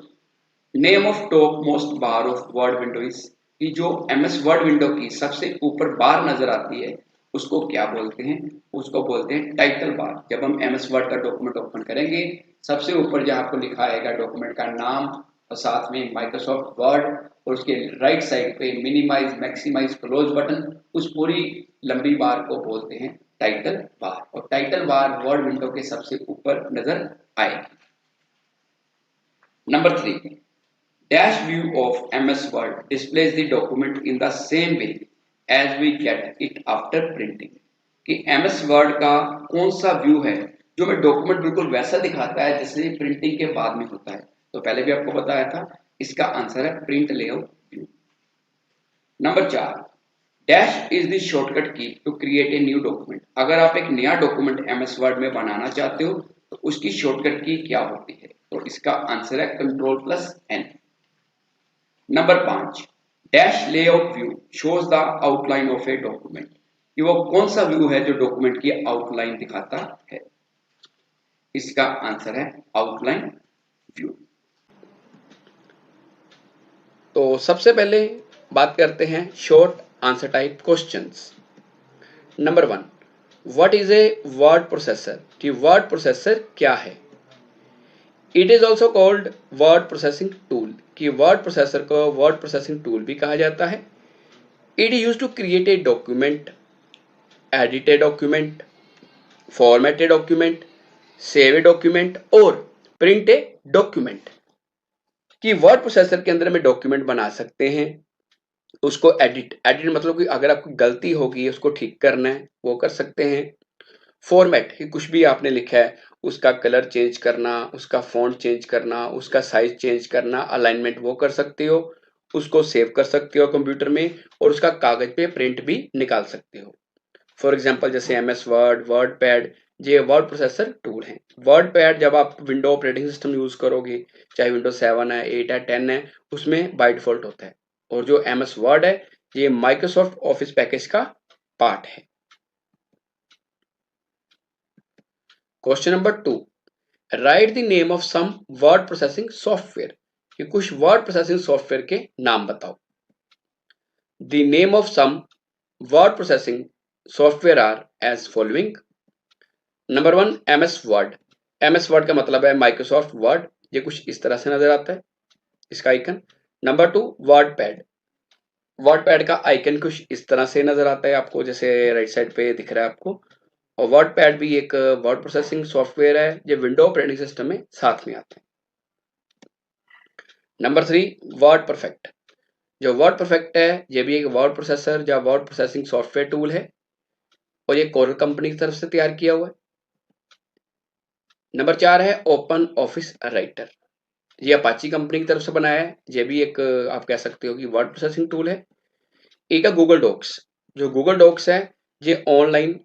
name of top most bar of word window is. कि जो एमएस वर्ड विंडो की सबसे ऊपर बार नजर आती है उसको क्या बोलते हैं? उसको बोलते हैं टाइटल बार। जब हम एमएस वर्ड का डॉक्यूमेंट ओपन करेंगे सबसे ऊपर जहां आपको लिखा आएगा डॉक्यूमेंट का नाम और साथ में माइक्रोसॉफ्ट वर्ड और उसके राइट साइड पे मिनिमाइज मैक्सिमाइज क्लोज बटन, उस पूरी लंबी बार को बोलते हैं टाइटल बार। और टाइटल बार वर्ड विंडो के सबसे ऊपर नजर आएगी। Number 3, dash view of MS Word displays the document in the same way as we get it after printing। कि MS Word का कौन सा व्यू है जो हमें डॉक्यूमेंट बिल्कुल वैसा दिखाता है जैसे प्रिंटिंग के बाद में होता है? तो पहले भी आपको बताया था, इसका आंसर है print layout view. Number 4, dash is the shortcut key to create a new document. अगर आप एक नया डॉक्यूमेंट MS Word में बनाना चाहते हो तो उसकी शॉर्टकट की क्या होती है? तो इसका आंसर है Ctrl+N। Number 5, dash layout view shows the outline of A document. कि वो कौन सा व्यू है जो डॉक्यूमेंट की आउटलाइन दिखाता है? इसका आंसर है आउटलाइन व्यू। तो सबसे पहले बात करते हैं short answer type questions. Number 1, what is a word processor? कि वर्ड प्रोसेसर क्या है? It is also called word processing tool. कि वर्ड प्रोसेसर को वर्ड प्रोसेसिंग टूल भी कहा जाता है। It is use to create a document, edit a document, format a document, save a document और प्रिंट ए डॉक्यूमेंट। कि word processor के अंदर में डॉक्यूमेंट बना सकते हैं, उसको एडिट मतलब कि अगर आपको गलती होगी उसको ठीक करना है वो कर सकते हैं। फॉर्मेट कि कुछ भी आपने लिखा है उसका कलर चेंज करना, उसका फॉन्ट चेंज करना, उसका साइज चेंज करना, अलाइनमेंट वो कर सकते हो। उसको सेव कर सकते हो कंप्यूटर में और उसका कागज पे प्रिंट भी निकाल सकते हो। फॉर एग्जांपल जैसे एमएस वर्ड, वर्ड पैड, ये वर्ड प्रोसेसर टूल है। वर्ड पैड जब आप विंडो ऑपरेटिंग सिस्टम यूज करोगे, चाहे विंडो 7 है, 8 है, 10 है, उसमें बाय डिफॉल्ट होता है। और जो एमएस वर्ड है ये माइक्रोसॉफ्ट ऑफिस पैकेज का पार्ट है। Question number 2, write the name of some word processing software. कि कुछ वर्ड प्रोसेसिंग सॉफ्टवेयर के नाम बताओ। The name of some word processing software are as following. Number 1, MS word. MS word का मतलब है माइक्रोसॉफ्ट वर्ड। ये कुछ इस तरह से नजर आता है इसका icon. Number 2, word pad. Word pad का आइकन कुछ इस तरह से नजर आता है आपको, जैसे राइट साइड पे दिख रहा है आपको। और वर्ड पैड भी एक वर्ड प्रोसेसिंग सॉफ्टवेयर है जो विंडो ऑपरेटिंग सिस्टम में साथ में आता है। Number 3, word perfect. जो वर्ड परफेक्ट है ये भी एक वर्ड प्रोसेसर या वर्ड प्रोसेसिंग सॉफ्टवेयर टूल है और ये कोरल कंपनी की तरफ से तैयार किया हुआ है। नंबर 4 है ओपन ऑफिस राइटर। ये अपाची कंपनी की तरफ से बनाया है। ये भी एक आप कह सकते हो कि वर्ड प्रोसेसिंग टूल है। एक है गूगल डॉक्स। जो गूगल डॉक्स है ये ऑनलाइन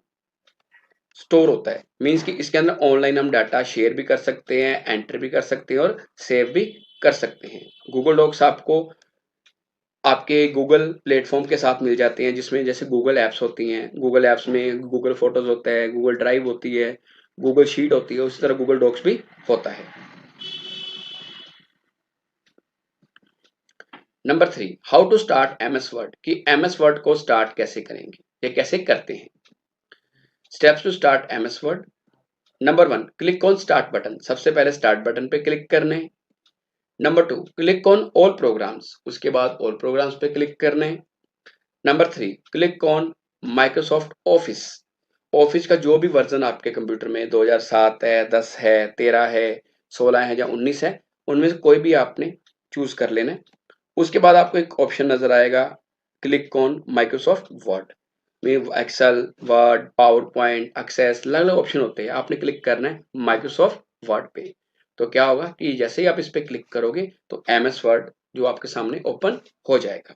स्टोर होता है, मीन्स कि इसके अंदर ऑनलाइन हम डाटा शेयर भी कर सकते हैं, एंटर भी कर सकते हैं और सेव भी कर सकते हैं। गूगल डॉक्स आपको आपके गूगल प्लेटफॉर्म के साथ मिल जाते हैं, जिसमें जैसे गूगल एप्स होती हैं, गूगल एप्स में गूगल फोटोज होता है, गूगल ड्राइव होती है, गूगल शीट होती है, उसी तरह गूगल डॉक्स भी होता है। Number 3, how to start MS word. कि एमएस वर्ड को स्टार्ट कैसे करेंगे, ये कैसे करते हैं। Steps to start MS word. Number 1 click on start button, सबसे पहले स्टार्ट बटन पे क्लिक करना है। Number 2 click on all programs, उसके बाद ऑल प्रोग्राम्स पे क्लिक करना है। Number 3 click on Microsoft Office, office का जो भी वर्जन आपके कंप्यूटर में 2007 है, 10 है, 13 है, 16 है या 19 है, उनमें से कोई भी आपने चूज कर लेना है। उसके बाद आपको एक ऑप्शन नजर आएगा क्लिक ऑन माइक्रोसॉफ्ट वर्ड में Excel, Word, PowerPoint, Access, अलग अलग ऑप्शन होते हैं। आपने क्लिक करना है माइक्रोसॉफ्ट वर्ड पे। तो क्या होगा कि जैसे ही आप इस पे क्लिक करोगे तो एमएस वर्ड जो आपके सामने ओपन हो जाएगा।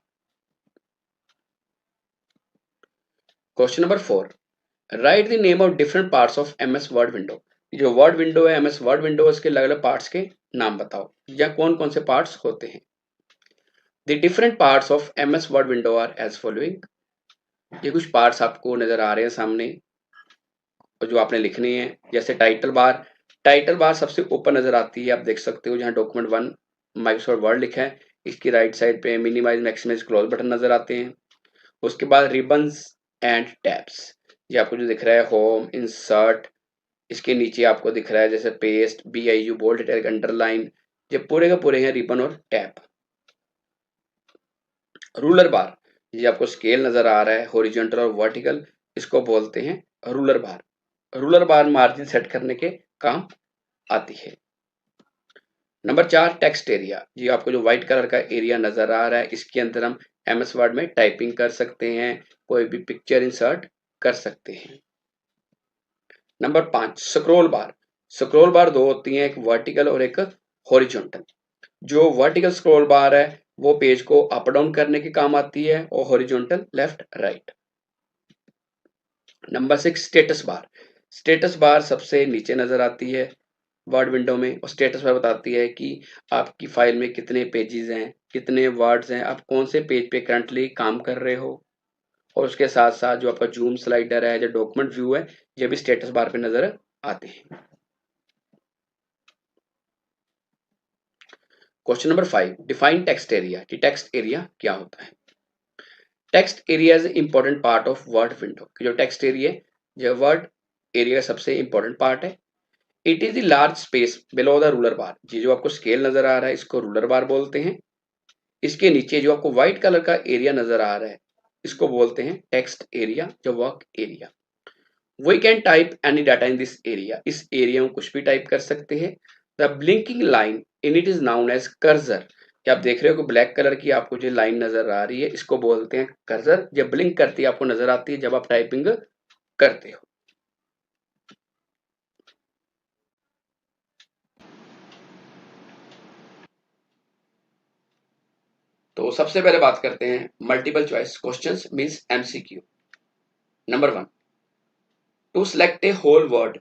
Question number 4, right the name of different parts of MS word window. जो वर्ड विंडो है, एमएस वर्ड विंडो, उसके अलग अलग पार्ट्स के नाम बताओ या कौन कौन से पार्ट्स होते हैं। The different parts of MS word window are as following. ये कुछ पार्ट्स आपको नजर आ रहे हैं सामने और जो आपने लिखनी है। जैसे टाइटल बार, टाइटल बार सबसे ऊपर नजर आती है, आप देख सकते हो जहाँ डॉक्यूमेंट 1 माइक्रोसॉफ्ट वर्ड लिखा है, इसकी राइट साइड पे मिनिमाइज, मैक्सिमाइज, क्लोज बटन नजर आते हैं। उसके बाद रिबन्स एंड टैब्स, ये आपको जो दिख रहा है होम, इंसर्ट, इसके नीचे आपको दिख रहा है जैसे paste, BIU, bold, italic, underline, ये पूरे का पूरे हैं रिबन और टैब। रूलर बार, ये आपको स्केल नजर आ रहा है हॉरिजॉन्टल और वर्टिकल, इसको बोलते हैं रूलर बार। रूलर बार मार्जिन सेट करने के काम आती है। नंबर 4 टेक्स्ट एरिया, ये आपको जो व्हाइट कलर का एरिया नजर आ रहा है, इसके अंदर हम एमएस वर्ड में टाइपिंग कर सकते हैं, कोई भी पिक्चर इंसर्ट कर सकते हैं। नंबर 5 स्क्रॉल बार, स्क्रॉल बार दो होती हैं, एक वर्टिकल और एक हॉरिजॉन्टल। जो वर्टिकल स्क्रॉल बार है वो पेज को अप डाउन करने के काम आती है और horizontal left right. Number 6 status bar, status bar सबसे नीचे नजर आती है वर्ड विंडो में और स्टेटस बार बताती है कि आपकी फाइल में कितने पेजेस हैं, कितने वर्ड्स हैं, आप कौन से पेज पे करंटली काम कर रहे हो। और उसके साथ साथ जो आपका जूम स्लाइडर है, जो डॉक्यूमेंट व्यू है, ये भी स्टेटस बार पे नजर आते हैं। Question number 5 define text area, कि टेक्स्ट एरिया क्या होता है। Text area is important part of word window, जो टेक्स्ट एरिया जो वर्ड एरिया का सबसे इंपॉर्टेंट पार्ट है। It is the large space below the ruler bar, ये जो आपको स्केल नजर आ रहा है इसको रूलर बार बोलते हैं। इसके नीचे जो आपको व्हाइट कलर का एरिया नजर आ रहा है इसको बोलते हैं टेक्स्ट एरिया, जो work area. We can type any data in this area, इस एरिया में कुछ भी टाइप कर सकते हैं। The blinking line in it is known as cursor, क्या आप देख रहे हो कि ब्लैक कलर की आपको जो लाइन नजर आ रही है इसको बोलते हैं कर्सर। जब ब्लिंक करती है आपको नजर आती है जब आप टाइपिंग करते हो। तो सबसे पहले बात करते हैं multiple choice questions means MCQ। Number 1 to select a whole word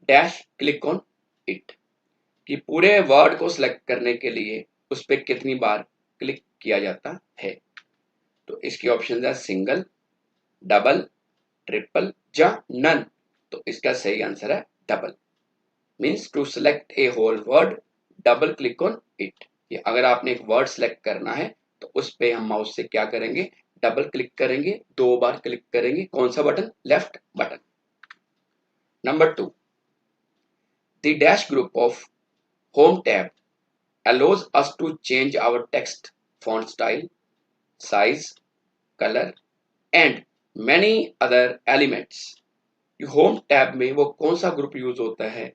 dash click on it, कि पूरे वर्ड को सिलेक्ट करने के लिए उस पर कितनी बार क्लिक किया जाता है। तो इसके ऑप्शन है सिंगल, डबल, ट्रिपल या नन। तो इसका सही आंसर है double. Means to select a whole word double click on it, ये अगर आपने एक वर्ड सिलेक्ट करना है तो उस पे हम माउस से क्या करेंगे, डबल क्लिक करेंगे, 2 बार क्लिक करेंगे। कौन सा button, left button. Number 2 the dash group of home tab allows us to change our text font style, size, color and many other elements। Home tab में वो कौन सा ग्रुप यूज होता है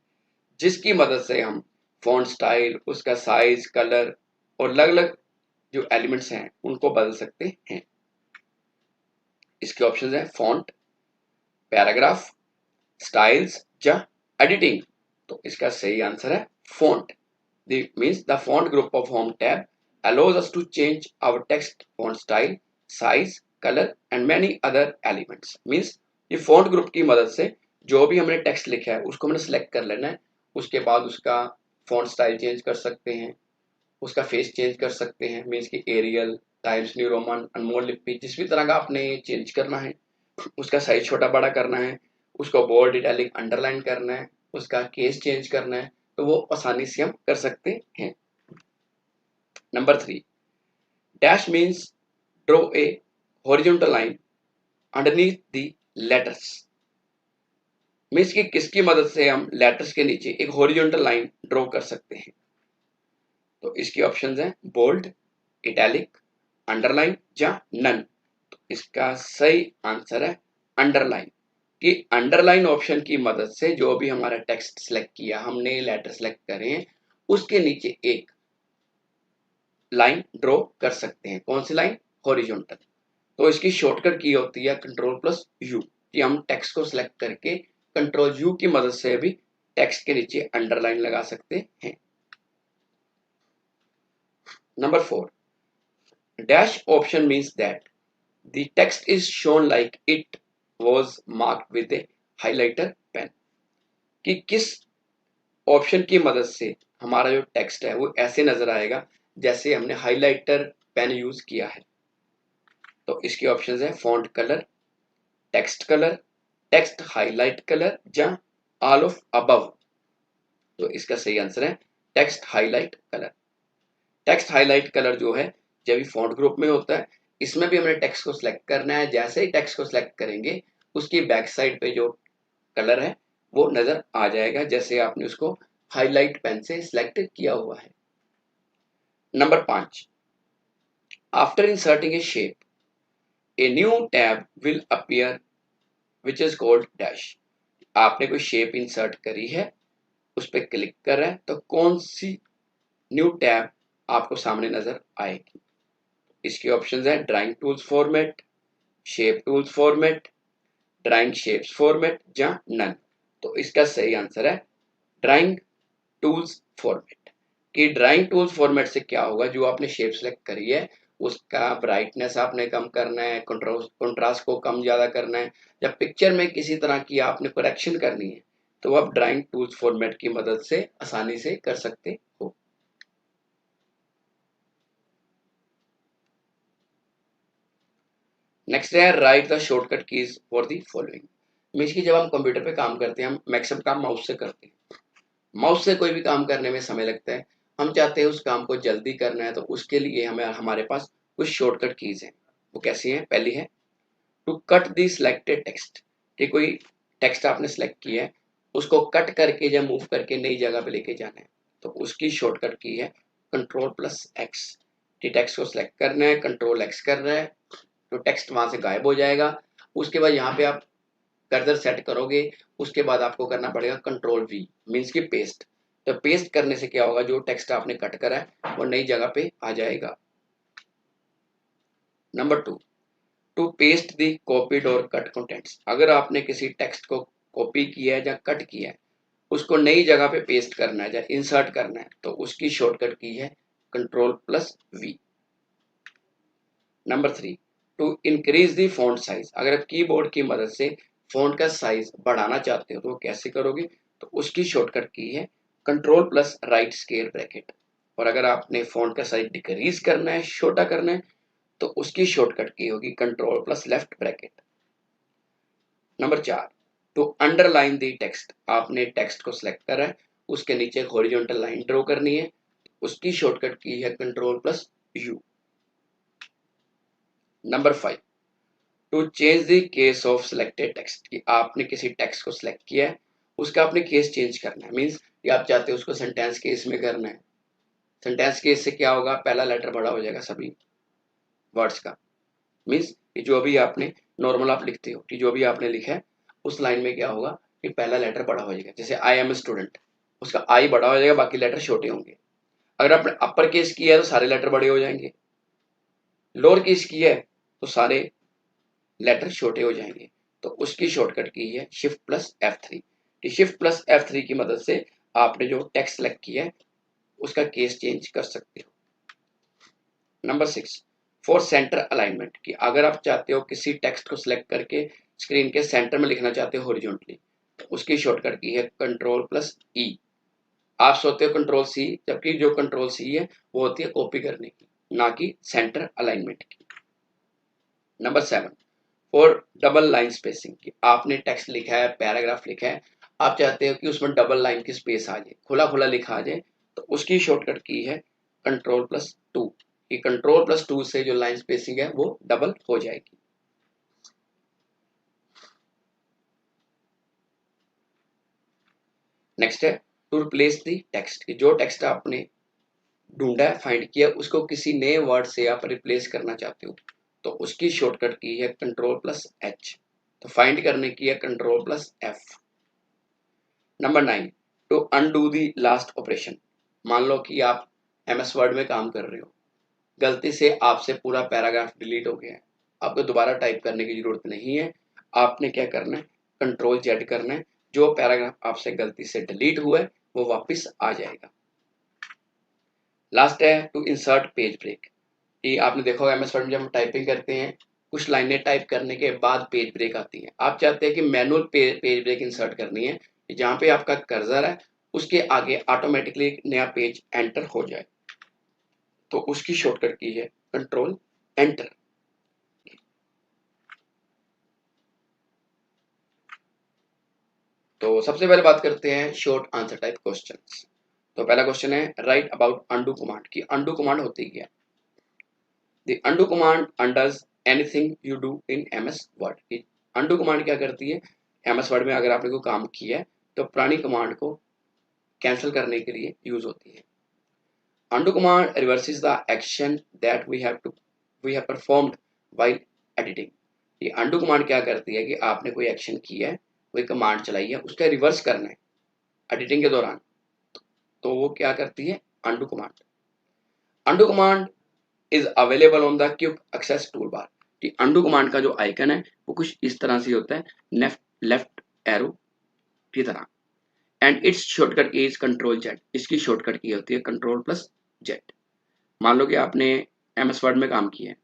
जिसकी मदद से हम फॉन्ट स्टाइल, उसका साइज, कलर और अलग अलग जो एलिमेंट्स हैं उनको बदल सकते हैं। इसके ऑप्शंस हैं फॉन्ट, पैराग्राफ, स्टाइल्स या एडिटिंग। तो इसका सही आंसर है font. Means the font group of home tab allows us to change our text font style, size, color and many other elements। Means ये font group की मदद से जो भी हमने टेक्स्ट लिखा है उसको हमने सेलेक्ट कर लेना है। उसके बाद उसका फॉन्ट स्टाइल चेंज कर सकते हैं, उसका फेस चेंज कर सकते हैं, मीन्स कि aerial, times New Roman, Anmol लिपि, जिस भी तरह का आपने चेंज करना है। उसका साइज छोटा बड़ा करना है, उसको बोल्ड, इटैलिक, अंडरलाइन करना है, उसका केस चेंज करना है, तो वो आसानी से हम कर सकते हैं। Number 3 dash means draw a horizontal line underneath the letters. Means कि किसकी मदद से हम लेटर्स के नीचे एक हॉरिजॉन्टल लाइन ड्रॉ कर सकते हैं। तो इसकी ऑप्शंस हैं बोल्ड, इटैलिक, अंडरलाइन या नन। तो इसका सही आंसर है अंडरलाइन। कि अंडरलाइन ऑप्शन की मदद से जो भी हमारा टेक्स्ट सिलेक्ट किया हमने, लेटर सिलेक्ट करे हैं, उसके नीचे एक लाइन ड्रॉ कर सकते हैं। कौन सी लाइन? हॉरिजॉन्टल। तो इसकी शॉर्टकट की होती है कंट्रोल प्लस यू, कि हम टेक्स्ट को सिलेक्ट करके कंट्रोल यू की मदद से भी टेक्स्ट के नीचे अंडरलाइन लगा सकते हैं। Number 4, dash option means that the text is shown like it was marked with a highlighter pen. कि किस ऑप्शन की मदद से हमारा जो टेक्स्ट है वो ऐसे नजर आएगा जैसे हमने हाइलाइटर पेन यूज किया है। तो इसके ऑप्शंस है font colour, text highlight colour या ऑल ऑफ अबव। तो इसका सही आंसर है text highlight colour. Text highlight colour जो है जब भी फॉन्ट ग्रुप में होता है, इसमें भी हमने टेक्स्ट को सिलेक्ट करना है। जैसे ही टेक्स्ट को सिलेक्ट करेंगे उसकी बैक साइड पे जो कलर है वो नजर आ जाएगा जैसे आपने उसको हाईलाइट पेन से सिलेक्ट किया हुआ है। Number 5, after inserting A shape a new tab will appear which is called dash. आपने कोई शेप इंसर्ट करी है, उस पर क्लिक कर रहे हैं तो कौन सी न्यू टैब आपको सामने नजर आएगी। इसके ऑप्शंस हैं drawing tools format, shape tools format, drawing shapes format या नन। तो इसका सही आंसर है ड्राइंग टूल्स फॉर्मेट। कि ड्राइंग टूल्स फॉर्मेट से क्या होगा, जो आपने शेप सेलेक्ट करी है उसका ब्राइटनेस आपने कम करना है, कंट्रास्ट को कम ज्यादा करना है, या पिक्चर में किसी तरह की आपने करेक्शन करनी है तो आप ड्राइंग टूल्स फॉर्मेट की मदद से आसानी से कर सकते हो। नेक्स्ट है write the shortcut keys for the following. Means की जब हम कंप्यूटर पे काम करते हैं हम मैक्सिमम काम माउस से करते हैं। माउस से कोई भी काम करने में समय लगता है, हम चाहते हैं उस काम को जल्दी करना है तो उसके लिए हमें हमारे पास कुछ शॉर्टकट कीज हैं। वो कैसी हैं? पहली है to cut the selected text. कि कोई टेक्स्ट आपने सेलेक्ट किया है, उसको कट करके या मूव करके नई जगह पे लेके जाना है तो उसकी शॉर्टकट की है कंट्रोल प्लस एक्स। कि टेक्स्ट को सिलेक्ट करना है, कंट्रोल एक्स कर रहा है तो टेक्स्ट वहां से गायब हो जाएगा। उसके बाद यहाँ पे आप कर्सर सेट करोगे, उसके बाद आपको करना पड़ेगा कंट्रोल वी, मीन्स की पेस्ट। तो पेस्ट करने से क्या होगा, जो टेक्स्ट आपने कट करा है वो नई जगह पे आ जाएगा। Number 2, to paste the copied और कट कंटेंट्स। अगर आपने किसी टेक्स्ट को कॉपी किया है या कट किया है, उसको नई जगह पे पेस्ट करना है या इंसर्ट करना है तो उसकी शॉर्टकट की है control plus V. Number 3, to increase the font size. अगर आप कीबोर्ड की मदद से फॉन्ट का साइज बढ़ाना चाहते हो तो वो कैसे करोगे, तो उसकी शॉर्टकट की है control plus right scale bracket. और अगर आपने फॉन्ट का साइज डिक्रीज करना है, छोटा करना है, तो उसकी शॉर्टकट की होगी control plus left bracket. Number 4, to underline the text. आपने टेक्स्ट को सिलेक्ट करा है, उसके नीचे हॉरिजॉन्टल लाइन ड्रॉ करनी है, उसकी शॉर्टकट की है control plus U. Number 5, to change the case of selected text. कि आपने किसी टेक्स्ट को सिलेक्ट किया है, उसका आपने केस चेंज करना है। मीन्स कि आप चाहते हो उसको सेंटेंस केस में करना है। सेंटेंस केस से क्या होगा, पहला लेटर बड़ा हो जाएगा सभी वर्ड्स का। मीन्स कि जो भी आपने नॉर्मल आप लिखते हो कि जो भी आपने लिखा है उस लाइन में क्या होगा कि पहला लेटर बड़ा हो जाएगा। जैसे आई एम ए स्टूडेंट, उसका आई बड़ा हो जाएगा, बाकी लेटर छोटे होंगे। अगर आपने अपर केस किया है तो सारे लेटर बड़े हो जाएंगे, लोअर केस किया है तो सारे लेटर छोटे हो जाएंगे। तो उसकी शॉर्टकट की है shift plus F3। Shift plus F3 की मदद से आपने जो टेक्स्ट सेलेक्ट किया है उसका केस चेंज कर सकते हो। Number 6, for centre alignment. कि अगर आप चाहते हो किसी टेक्स्ट को सिलेक्ट करके स्क्रीन के सेंटर में लिखना चाहते हो हॉरिजॉन्टली, तो उसकी शॉर्टकट की है कंट्रोल प्लस ई। आप सोचते हो कंट्रोल सी, जबकि जो कंट्रोल सी है वो होती है कॉपी करने की, ना कि सेंटर अलाइनमेंट की। Number 7, for double line spacing. कि आपने टेक्स्ट लिखा है, पैराग्राफ लिखा है, आप चाहते हो कि उसमें डबल लाइन की स्पेस आ जाए, खुला खुला लिखा आ जाए, तो उसकी शॉर्टकट की है कंट्रोल प्लस 2। कि कंट्रोल प्लस 2 से जो लाइन स्पेसिंग है वो डबल हो जाएगी। नेक्स्ट है टू रिप्लेस द टेक्स्ट, कि जो टेक्स्ट आपने ढूंढा है, फाइंड किया, उसको किसी नए वर्ड से आप रिप्लेस करना चाहते हो, तो उसकी शॉर्टकट की है कंट्रोल प्लस एच। तो फाइंड करने की है control plus F. Number 9, to undo the last operation. मान लो कि आप एमएस वर्ड में काम कर रहे हो, गलती से आपसे पूरा पैराग्राफ डिलीट हो गया है, आपको दोबारा टाइप करने की जरूरत नहीं है। आपने क्या करना है, कंट्रोल जेड करना है, जो पैराग्राफ आपसे गलती से डिलीट हुआ है वो वापस आ जाएगा। लास्ट है टू इंसर्ट पेज ब्रेक, कि आपने देखा होगा एमएस वर्ड में जब हम टाइपिंग करते हैं, कुछ लाइनें टाइप करने के बाद पेज ब्रेक आती हैं। आप चाहते हैं कि मैनुअल पेज ब्रेक इंसर्ट करनी है, जहाँ पे आपका कर्सर है उसके आगे ऑटोमेटिकली एक नया पेज एंटर हो जाए, तो उसकी शॉर्टकट की है कंट्रोल एंटर। तो सबसे पहले बात करते हैं शॉर्ट आंसर टाइप क्वेश्चंस। तो पहला क्वेश्चन है राइट अबाउट अनडू कमांड, की अनडू कमांड होती क्या है। The undo command undoes anything you do in MS word, की अनडू कमांड क्या करती है, एमएस वर्ड में अगर आपने कोई काम किया है तो पुरानी कमांड को कैंसिल करने के लिए यूज होती है। Undo command reverses the action that we have performed while editing. ये अनडू कमांड क्या करती है कि आपने कोई एक्शन किया है, कोई कमांड चलाई है, उसका रिवर्स करना है एडिटिंग के दौरान, तो वो क्या करती है undo command. Undo command is available on the quick access tool bar, कि अनडू कमांड का जो आइकन है वो कुछ इस तरह से होता है, लेफ्ट एरो की तरह, एंड इट्स शॉर्टकट की इज कंट्रोल जेड, इसकी शॉर्टकट की होती है कंट्रोल प्लस जेड। मान लो कि आपने एमएस वर्ड में काम किया है,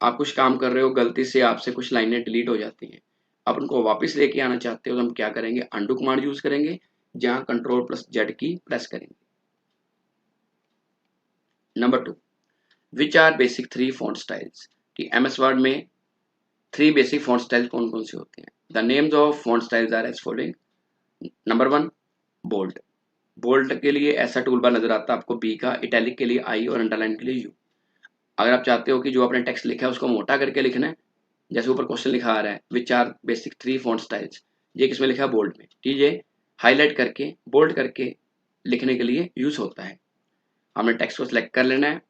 आप कुछ काम कर रहे हो, गलती से आपसे कुछ लाइनें डिलीट हो जाती हैं, आप उनको वापस लेके आना चाहते हो, तो हम क्या करेंगे, अनडू कमांड यूज करेंगे, जहां control plus Z key press करेंगे। Number 2, which are basic 3 font styles, कि एमएस वर्ड में 3 बेसिक फॉन्ट स्टाइल कौन कौन से होते हैं। The names of font styles are as following. Number 1, bold, bold के लिए ऐसा टूल बार नजर आता है आपको बी का, इटैलिक के लिए आई और अंडरलाइन के लिए यू। अगर आप चाहते हो कि जो आपने टेक्स्ट लिखा है उसको मोटा करके लिखना है, जैसे ऊपर क्वेश्चन लिखा आ रहा है which are basic 3 font styles, ये किसमें लिखा है, बोल्ड में, ठीक है, हाईलाइट करके बोल्ड करके लिखने के लिए यूज होता है। हमने टेक्स्ट को सिलेक्ट कर लेना है,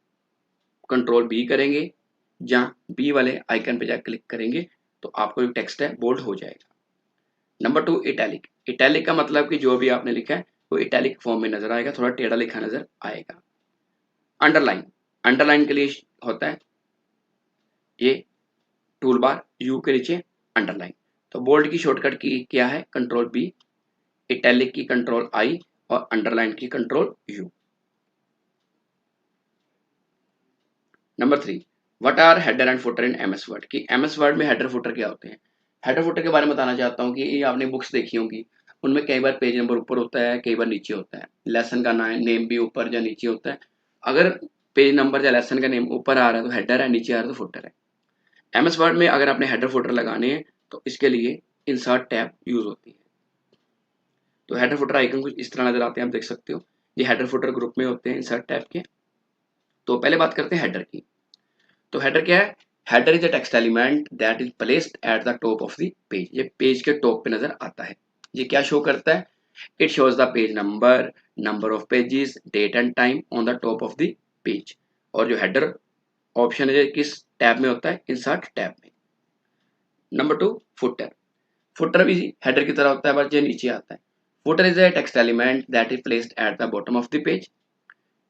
कंट्रोल बी करेंगे, जहाँ बी वाले आइकन पे जाकर क्लिक करेंगे तो आपको जो टेक्स्ट है बोल्ड हो जाएगा। नंबर 2, इटैलिक, इटैलिक का मतलब कि जो भी आपने लिखा है वो इटैलिक फॉर्म में नजर आएगा, थोड़ा टेढ़ा लिखा नजर आएगा। अंडरलाइन, अंडरलाइन के लिए होता है ये टूल बार यू के नीचे अंडरलाइन। तो बोल्ड की शॉर्टकट की क्या है, कंट्रोल बी, इटैलिक की कंट्रोल आई और अंडरलाइन की control U. Number 3, what are header and footer in MS word, की एमएस वर्ड में हेडर फुटर क्या होते हैं। हेडर फुटर के बारे में बताना चाहता हूँ कि आपने बुक्स देखी होंगी, उनमें कई बार पेज नंबर ऊपर होता है, कई बार नीचे होता है, लेसन का नेम भी ऊपर या नीचे होता है। अगर पेज नंबर या लेसन का नेम ऊपर आ रहा है तो हेडर है, नीचे आ रहा है तो फुटर है। एमएस वर्ड में अगर आपने हेडर फुटर लगाने हैं तो इसके लिए इंसर्ट टैब यूज होती है। तो हेडर फुटर आइकन कुछ इस तरह नजर आते हैं, आप देख सकते हो, ये हेडर फुटर ग्रुप में होते हैं इंसर्ट टैब के। तो पहले बात करते हैं हेडर की। तो हेडर क्या है, header is a text element that is placed at the top of the page, ये पेज के टॉप पे नजर आता है। ये क्या शो करता है, it shows the page number, number of pages, date and time on the top of the page. और जो हेडर ऑप्शन है किस टैब में होता है, इंसर्ट टैब में। नंबर 2, फुटर, फुटर भी हेडर की तरह होता है बट ये नीचे आता है। Footer is a text element that is placed at the bottom of the page,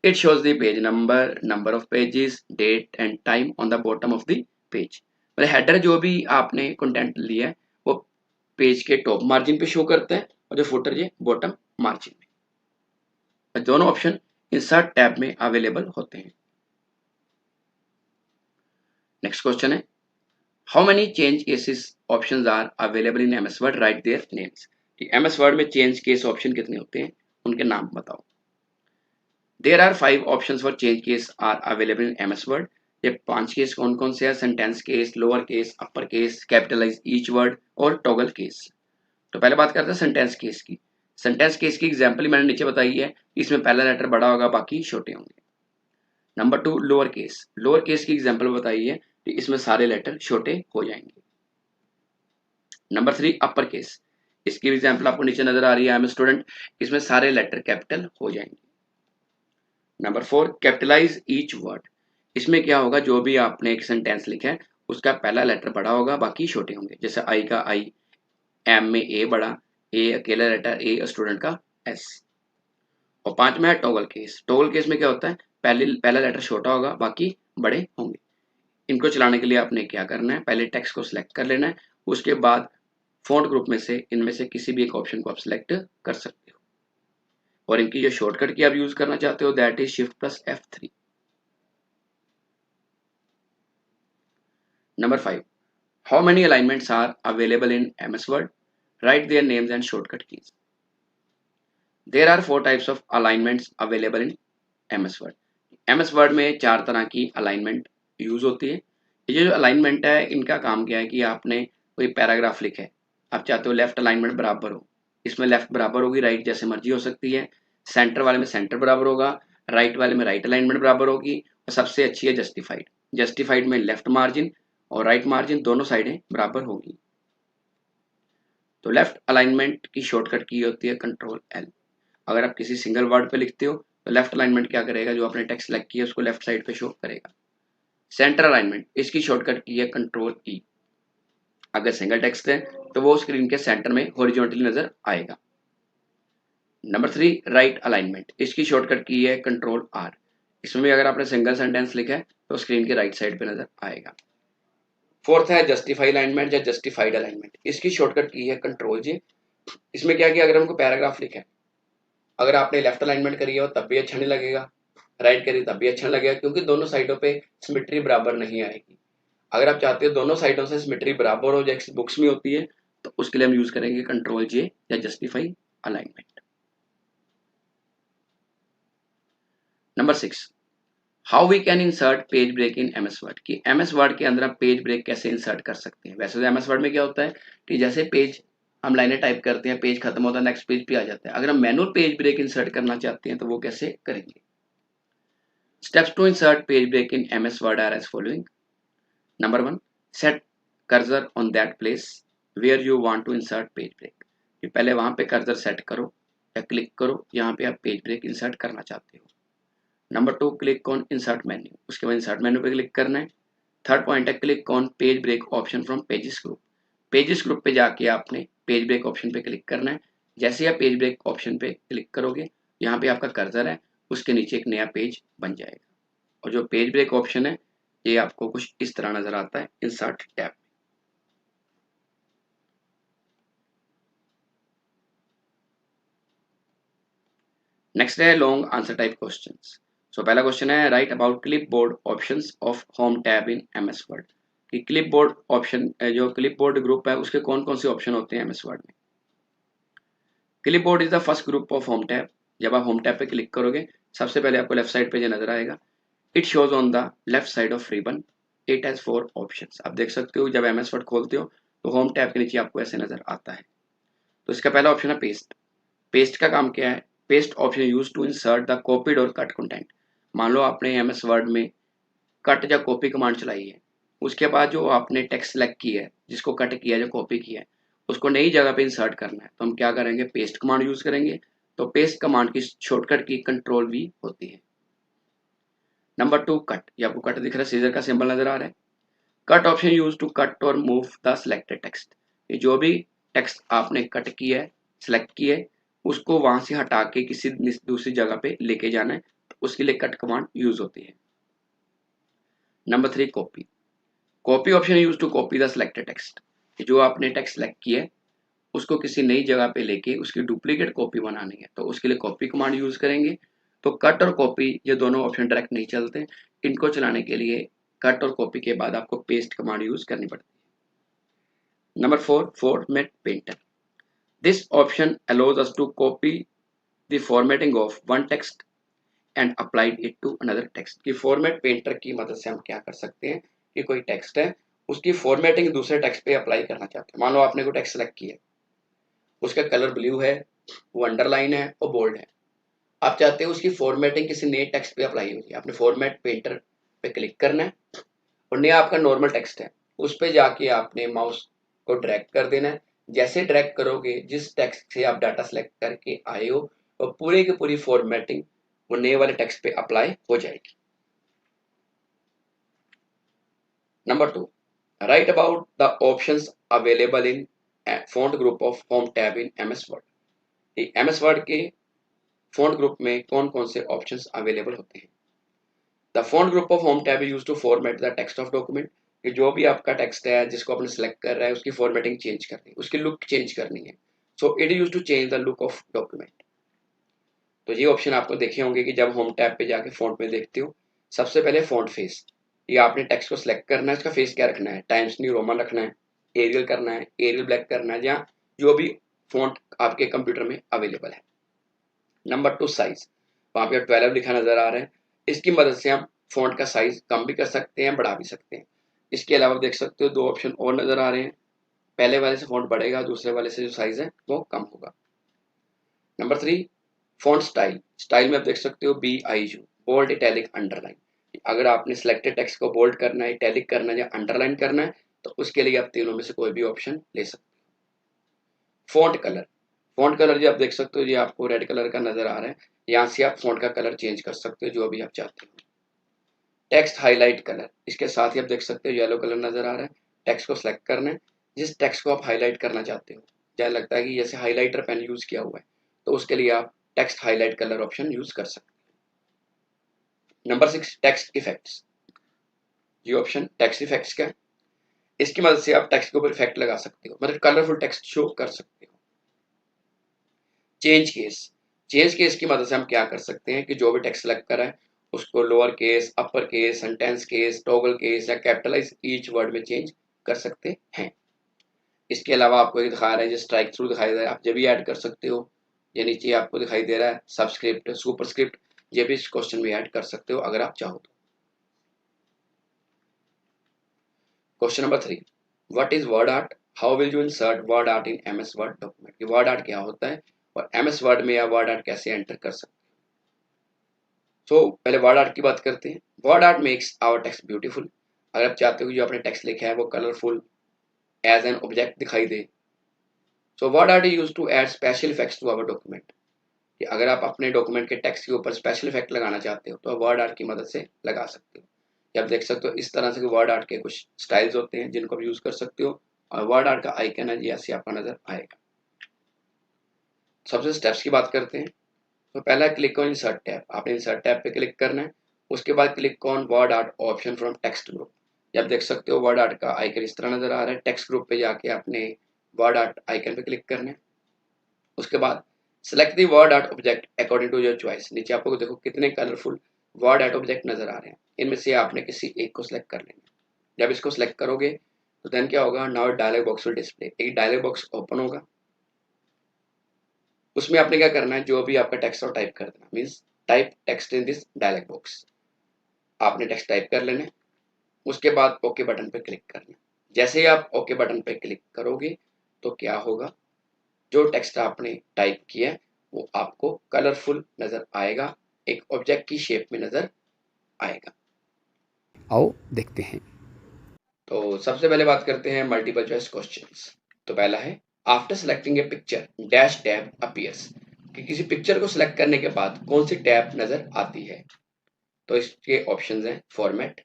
it shows the page number, number of pages, date and time on the bottom of the page। मतलब header जो भी आपने content लिया है वो page के top margin पे show करता है, और जो फुटर ये बॉटम मार्जिन में। दोनों ऑप्शन इंसर्ट टैब में अवेलेबल होते हैं। नेक्स्ट क्वेश्चन है how many change cases options are available in MS word, write their names. MS word में चेंज केस ऑप्शन कितने होते हैं, उनके नाम बताओ। There are 5 options for change case are available in MS word. ये 5 case कौन कौन से हैं, sentence case, lower case, upper case, capitalise each word और टॉगल केस। तो पहले बात करते हैं सेंटेंस केस की। सेंटेंस केस की एग्जांपल मैंने नीचे बताई है, इसमें पहला लेटर बड़ा होगा बाकी छोटे होंगे। Number 2, lower case, lower case की एग्जांपल बताई है कि इसमें सारे लेटर छोटे हो जाएंगे। नंबर 3, अपर केस, इसकी एग्जाम्पल आपको नीचे नजर आ रही है, आई एम स्टूडेंट, इसमें सारे लेटर कैपिटल हो जाएंगे। Number 4, capitalise each word. इसमें क्या होगा, जो भी आपने एक सेंटेंस लिखा है उसका पहला लेटर बड़ा होगा, बाकी छोटे होंगे। जैसे आई का आई, एम में ए बड़ा, ए अकेला लेटर, ए स्टूडेंट का एस। और 5 में है टॉगल केस। टॉगल केस में क्या होता है, पहला लेटर छोटा होगा, बाकी बड़े होंगे। इनको चलाने के लिए आपने क्या करना है, पहले टेक्स्ट को सिलेक्ट कर लेना है, उसके बाद फॉन्ट ग्रुप में से इनमें से किसी भी एक ऑप्शन को आप सिलेक्ट कर सकते हो। और इनकी जो शॉर्टकट की आप यूज करना चाहते हो that is shift plus F3। Number 5, how many alignments are available in MS Word, write their names and shortcut keys. There are 4 types of alignments available in MS Word। MS Word में 4 तरह की alignment use होती है। ये जो alignment है इनका काम क्या है कि आपने कोई पैराग्राफ लिखा है, आप चाहते हो लेफ्ट अलाइनमेंट बराबर हो, इसमें लेफ्ट बराबर होगी, राइट जैसे मर्जी हो सकती है, सेंटर वाले में सेंटर बराबर होगा, राइट वाले में राइट अलाइनमेंट बराबर होगी, और सबसे अच्छी है जस्टिफाइड। जस्टिफाइड में लेफ्ट मार्जिन और राइट मार्जिन दोनों साइडें बराबर होगी। तो लेफ्ट अलाइनमेंट की शॉर्टकट की होती है Ctrl L। अगर आप किसी सिंगल वर्ड पे लिखते हो तो लेफ्ट अलाइनमेंट क्या करेगा, जो आपने टेक्स्ट सेलेक्ट किया है उसको लेफ्ट साइड पे शो करेगा। सेंटर अलाइनमेंट, इसकी शॉर्टकट की है Ctrl E। अगर सिंगल टेक्स्ट है तो वो स्क्रीन के सेंटर में हॉरिजॉन्टली नजर आएगा। नंबर 3, राइट अलाइनमेंट, इसकी शॉर्टकट की है Ctrl R। इसमें भी अगर आपने सिंगल सेंटेंस लिखा है तो स्क्रीन के राइट साइड पे नजर आएगा। फोर्थ है जस्टिफाई अलाइनमेंट या जस्टिफाइड अलाइनमेंट, इसकी शॉर्टकट की है Ctrl J। इसमें क्या किया, अगर हमको पैराग्राफ लिखा है, अगर आपने लेफ्ट अलाइनमेंट करी है तब भी अच्छा नहीं लगेगा, राइट करी तब भी अच्छा नहीं लगेगा, क्योंकि दोनों साइडों पे सिमेट्री बराबर नहीं आएगी। अगर आप चाहते हो दोनों साइडों से सिमेट्री बराबर हो जैसे बुक्स में होती है, तो उसके लिए हम यूज करेंगे Ctrl J या justify alignment. Number 6, how we can insert page break in MS Word, कि MS Word के अंदर आप पेज ब्रेक कैसे इंसर्ट कर सकते हैं। वैसे तो MS Word में क्या होता है कि जैसे पेज हम लाइनें टाइप करते हैं, पेज खत्म होता है, नेक्स्ट पेज पे आ जाता है। अगर हम मैनुअल पेज ब्रेक इंसर्ट करना चाहते हैं तो वो कैसे करेंगे। Steps to insert page break in MS Word are as following. Number 1, set cursor on that place where you want to insert page break, कि पहले वहां पे कर्सर सेट करो या क्लिक करो जहां पे आप पेज ब्रेक इंसर्ट करना चाहते हो। Number 2, click on insert menu, उसके बाद इंसर्ट मेन्यू पे क्लिक करना है। थर्ड पॉइंट है click on page break option from pages group. Pages group पे जाके आपने पेज ब्रेक ऑप्शन पे क्लिक करना है। जैसे आप पेज ब्रेक ऑप्शन पे क्लिक करोगे, यहाँ पे आपका कर्सर है, उसके नीचे एक नया पेज बन जाएगा। और जो पेज ब्रेक ऑप्शन है ये आपको कुछ इस तरह नजर आता है इंसर्ट टैब। नेक्स्ट है long answer type questions. So पहला क्वेश्चन है write about clipboard options of home tab in MS Word, कि क्लिपबोर्ड ऑप्शन जो क्लिपबोर्ड ग्रुप है उसके कौन कौन से ऑप्शन होते हैं MS Word में। Clipboard is the first group of home tab. जब आप होम टैब पे क्लिक करोगे सबसे पहले आपको लेफ्ट साइड पे जो नजर आएगा, it shows on the left side of ribbon, it has 4 options. आप देख सकते हो जब MS Word खोलते हो तो होम टैब के नीचे आपको ऐसे नजर आता है। तो इसका पहला ऑप्शन है पेस्ट। पेस्ट का काम क्या है, paste option use to insert the copied और कट कंटेंट। मान लो आपने MS Word में कट या कॉपी कमांड चलाई है, उसके बाद जो आपने टेक्स्ट सेलेक्ट किया है, जिसको कट किया है, जो कॉपी किया है, उसको नई जगह पे इंसर्ट करना है, तो हम क्या करेंगे, पेस्ट कमांड यूज करेंगे। तो पेस्ट कमांड की शॉर्टकट की Ctrl V होती है। नंबर 2, कट, ये आपको कट दिख रहा है, सीजर का सिंबल नजर आ रहा है। Cut option use to cut और मूव द सिलेक्टेड टेक्स्ट, ये जो भी टेक्स्ट आपने कट किया है, सिलेक्ट किया है, उसको वहां से हटा के किसी दूसरी जगह पे लेके जाना है, तो उसके लिए कट कमांड यूज होती है। Number 3, copy. Copy option use to copy the selected text, जो आपने टेक्स्ट सेलेक्ट किया है उसको किसी नई जगह पे लेके उसकी डुप्लीकेट कॉपी बनानी है, तो उसके लिए कॉपी कमांड यूज करेंगे। तो कट और कॉपी ये दोनों ऑप्शन डायरेक्ट नहीं चलते, इनको चलाने के लिए कट और कॉपी के बाद आपको पेस्ट कमांड यूज करनी पड़ती है। Number 4, format painter. This option allows us to copy the formatting of one text and applied it to another text, की फॉर्मेट पेंटर की मदद से हम क्या कर सकते हैं कि कोई टेक्स्ट है उसकी फॉर्मेटिंग दूसरे टेक्स्ट पे अप्लाई करना चाहते हैं। मान लो आपने कोई टेक्स्ट सेलेक्ट किया, उसका कलर ब्लू है, वो अंडरलाइन है और बोल्ड है, आप चाहते हो उसकी फॉर्मेटिंग किसी नए टेक्स्ट पे अप्लाई हो जाए, आपने फॉर्मेट पेंटर पे क्लिक करना है और नया आपका नॉर्मल टेक्स्ट है, उस पे जाके आपने माउस को ड्रैग कर देना है, जैसे ड्रैग करोगे जिस टेक्स्ट से आप डाटा सेलेक्ट करके आए हो वो पूरे की पूरी फॉर्मेटिंग वो नए वाले टेक्स्ट पे अप्लाई हो जाएगी। Number 2, write about the options available in font group of home tab in MS word. MS Word के फॉन्ट ग्रुप में कौन कौन से ऑप्शंस अवेलेबल होते हैं। The font group of home tab use to format the text of document, कि जो भी आपका टेक्स्ट है जिसको आपने सेलेक्ट कर रहा है उसकी फॉर्मेटिंग चेंज करनी है, उसकी लुक चेंज करनी है। So it use to change the look of document. तो ये ऑप्शन आपको देखे होंगे कि जब होम टैब पे जाके फॉन्ट में देखते हो, सबसे पहले फॉन्ट फेस, ये आपने टेक्स्ट को सिलेक्ट करना है, इसका फेस क्या रखना है, टाइम्स न्यू रोमन रखना है, एरियल करना है, एरियल ब्लैक करना है, या जो भी फॉन्ट आपके कंप्यूटर में अवेलेबल है। नंबर 2, साइज, वहाँ पे 12 लिखा नजर आ रहा है, इसकी मदद से हम फॉन्ट का साइज कम भी कर सकते हैं, बढ़ा भी सकते हैं। इसके अलावा देख सकते हो 2 ऑप्शन और नजर आ रहे हैं, पहले वाले से फॉन्ट बढ़ेगा, दूसरे वाले से जो साइज है वो कम होगा। नंबर 3, फॉन्ट स्टाइल, स्टाइल में आप देख सकते हो BIU, बोल्ड, इटैलिक, अंडरलाइन। अगर आपने सिलेक्टेड टेक्स्ट को बोल्ड करना है, इटैलिक करना है या अंडरलाइन करना है तो उसके लिए आप तीनों में से कोई भी ऑप्शन ले सकते हो। फॉन्ट कलर, फॉन्ट कलर जो आप देख सकते हो ये आपको रेड कलर का नजर आ रहा है, यहाँ से आप फॉन्ट का कलर चेंज कर सकते हो जो भी आप चाहते हो। टेक्स्ट हाईलाइट कलर, इसके साथ ही आप देख सकते हो येलो कलर नजर आ रहा है, टेक्स्ट को सिलेक्ट करना है, जिस टेक्स्ट को आप हाईलाइट करना चाहते हो, जैसे लगता है कि जैसे हाईलाइटर पेन यूज किया हुआ है तो उसके लिए आप text highlight colour option use कर सकते हो। नंबर 6, टेक्स्ट इफेक्ट्स, ये ऑप्शन टेक्स्ट इफेक्ट्स का है, इसकी मदद से आप टेक्स्ट के ऊपर इफेक्ट लगा सकते हो, मतलब कलरफुल टेक्स्ट शो कर सकते हो। चेंज केस, चेंज केस की मदद से हम क्या कर सकते हैं कि जो भी टेक्स्ट सेलेक्ट करा है उसको lower case, upper case, sentence case, toggle case या कैपिटलाइज ईच वर्ड में चेंज कर सकते हैं। इसके अलावा आपको ये दिखा रहा है जो स्ट्राइक थ्रू दिखाई दे रहा है, आप जब भी ऐड कर सकते हो, या नीचे आपको दिखाई दे रहा है सबस्क्रिप्ट, सुपरस्क्रिप्ट, ये भी इस क्वेश्चन में ऐड कर सकते हो अगर आप चाहो तो। Question number 3, what is word art, how will you insert word art in MS word document. Word art क्या होता है और एमएस वर्ड में या वर्ड आर्ट कैसे एंटर कर सकते हो। तो पहले वर्ड आर्ट की बात करते हैं। Word art makes our text beautiful, अगर आप चाहते हो कि जो आपने टेक्स्ट लिखा है वो कलरफुल एज एन ऑब्जेक्ट दिखाई दे। So word art use to add special effects to our document, कि अगर आप अपने डॉक्यूमेंट के टेक्स्ट के ऊपर स्पेशल इफेक्ट लगाना चाहते हो तो वर्ड आर्ट की मदद से लगा सकते हो। ये आप देख सकते हो इस तरह से वर्ड आर्ट के कुछ स्टाइल्स होते हैं जिनको आप यूज कर सकते हो, और वर्ड आर्ट का आइकन है ये ऐसे आपका नजर आएगा। सबसे स्टेप्स की बात करते हैं। तो पहला क्लिक ऑन इंसर्ट टैब, आपने इंसर्ट टैब पे क्लिक करना है, उसके बाद click on word art option from text group. ये आप देख सकते हो वर्ड आर्ट का आइकन इस तरह नजर आ रहा है, टेक्स्ट ग्रुप पे जाके आपने वर्ड आर्ट आइकन पे क्लिक करना है। उसके बाद select the word art object according to your choice, नीचे आपको देखो कितने कलरफुल वर्ड आर्ट ऑब्जेक्ट नजर आ रहे हैं, इनमें से आपने किसी एक को सिलेक्ट कर लेना है। जब इसको सिलेक्ट करोगे तो देन क्या होगा, now dialog box will display, एक डायलॉग बॉक्स ओपन होगा, उसमें आपने क्या करना है जो भी आपका टेक्स्ट और टाइप कर देना, means type text in this dialog box, आपने टेक्स्ट टाइप कर लेना है। उसके बाद ओके बटन पे क्लिक करना है। जैसे ही आप ओके बटन पे क्लिक करोगे तो क्या होगा, जो टेक्स्ट आपने टाइप किया है वो आपको कलरफुल नजर आएगा, एक ऑब्जेक्ट की शेप में नजर आएगा। आओ देखते हैं। तो सबसे पहले बात करते हैं मल्टीपल चॉइस क्वेश्चंस। तो पहला है आफ्टर सेलेक्टिंग ए पिक्चर डैश टैब अपीयर्स, कि किसी पिक्चर को सिलेक्ट करने के बाद कौन सी टैब नजर आती है। तो इसके ऑप्शंस हैं फॉर्मेट,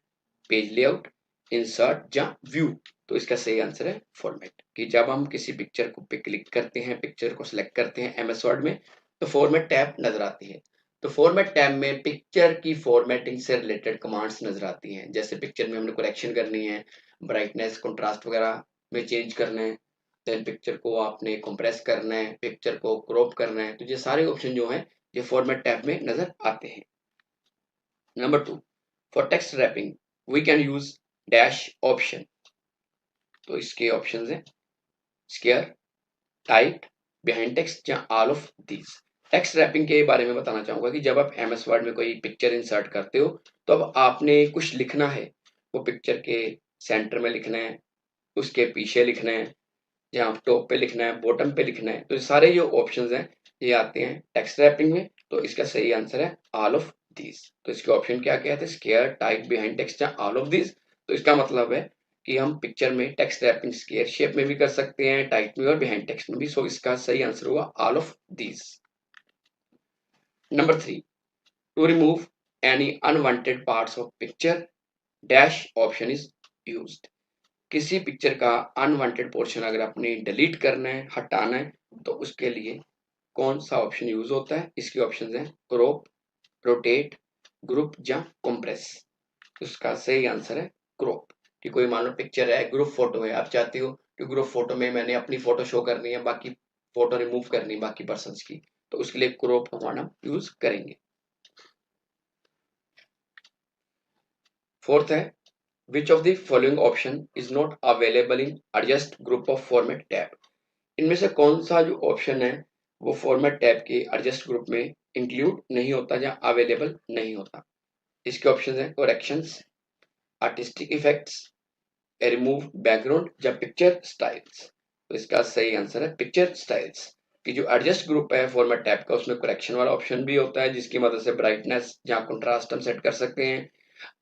पेज लेआउट, इंसर्ट या व्यू। तो इसका सही आंसर है फॉर्मेट, कि जब हम किसी पिक्चर को पे क्लिक करते हैं, पिक्चर को सिलेक्ट करते हैं एमएस वर्ड में तो फॉर्मेट टैब नजर आती है। तो फॉर्मेट टैब में पिक्चर की फॉर्मेटिंग से रिलेटेड कमांड्स नजर आती हैं, जैसे पिक्चर में हमने करेक्शन करनी है, ब्राइटनेस कंट्रास्ट वगैरह में चेंज करना है, देन पिक्चर को आपने कंप्रेस करना है, पिक्चर को क्रॉप करना है, तो ये सारे ऑप्शन जो हैं ये फॉर्मेट टैब में नजर आते हैं। Number 2, for text wrapping we can use dash option. तो इसके ऑप्शंस हैं स्क्वायर, टाइप, बिहाइंड टेक्स्ट या all of these. Text wrapping के बारे में बताना चाहूंगा कि जब आप एमएस वर्ड में कोई पिक्चर इंसर्ट करते हो तो अब आपने कुछ लिखना है, वो पिक्चर के सेंटर में लिखना है, उसके पीछे लिखना है, या टॉप पे लिखना है, बॉटम पे लिखना है, तो सारे जो ऑप्शंस हैं ये आते हैं टेक्स्ट रैपिंग में। तो इसका सही आंसर है ऑल ऑफ दीज। तो इसके ऑप्शन क्या क्या थे, स्क्वायर, टाइप, बिहाइंड टेक्स्ट या ऑल ऑफ दीज। तो इसका मतलब है कि हम पिक्चर में टेक्स्ट रैपिंग स्क्वायर शेप में भी कर सकते हैं, टाइट में और बिहाइंड टेक्स्ट में भी। सो इसका सही आंसर हुआ all of these. Number 3, to remove any unwanted parts of picture dash option is used. किसी पिक्चर का अनवांटेड पोर्शन अगर आपने डिलीट करना है, हटाना है, तो उसके लिए कौन सा ऑप्शन यूज होता है? इसके ऑप्शन हैं क्रॉप, रोटेट, ग्रुप या कंप्रेस। उसका सही आंसर है क्रॉप। कि कोई मान लो पिक्चर है, ग्रुप फोटो है, आप चाहते हो कि ग्रुप फोटो में मैंने अपनी फोटो शो करनी है, बाकी फोटो रिमूव करनी है बाकी पर्सन्स की, तो उसके लिए क्रॉप कमांड यूज करेंगे। फोर्थ है which of the following option is not available in adjust group of format tab. इनमें से कौन सा जो ऑप्शन है वो फॉर्मेट टैब के एडजस्ट ग्रुप में इंक्लूड नहीं होता या अवेलेबल नहीं होता? इसके ऑप्शन है corrections, artistic effects, remove background या पिक्चर स्टाइल्स। तो इसका सही आंसर है पिक्चर स्टाइल्स। कि जो एडजस्ट ग्रुप है फॉर्मेट टैब का, उसमें करेक्शन वाला ऑप्शन भी होता है, जिसकी मदद से ब्राइटनेस या कंट्रास्ट हम सेट कर सकते हैं।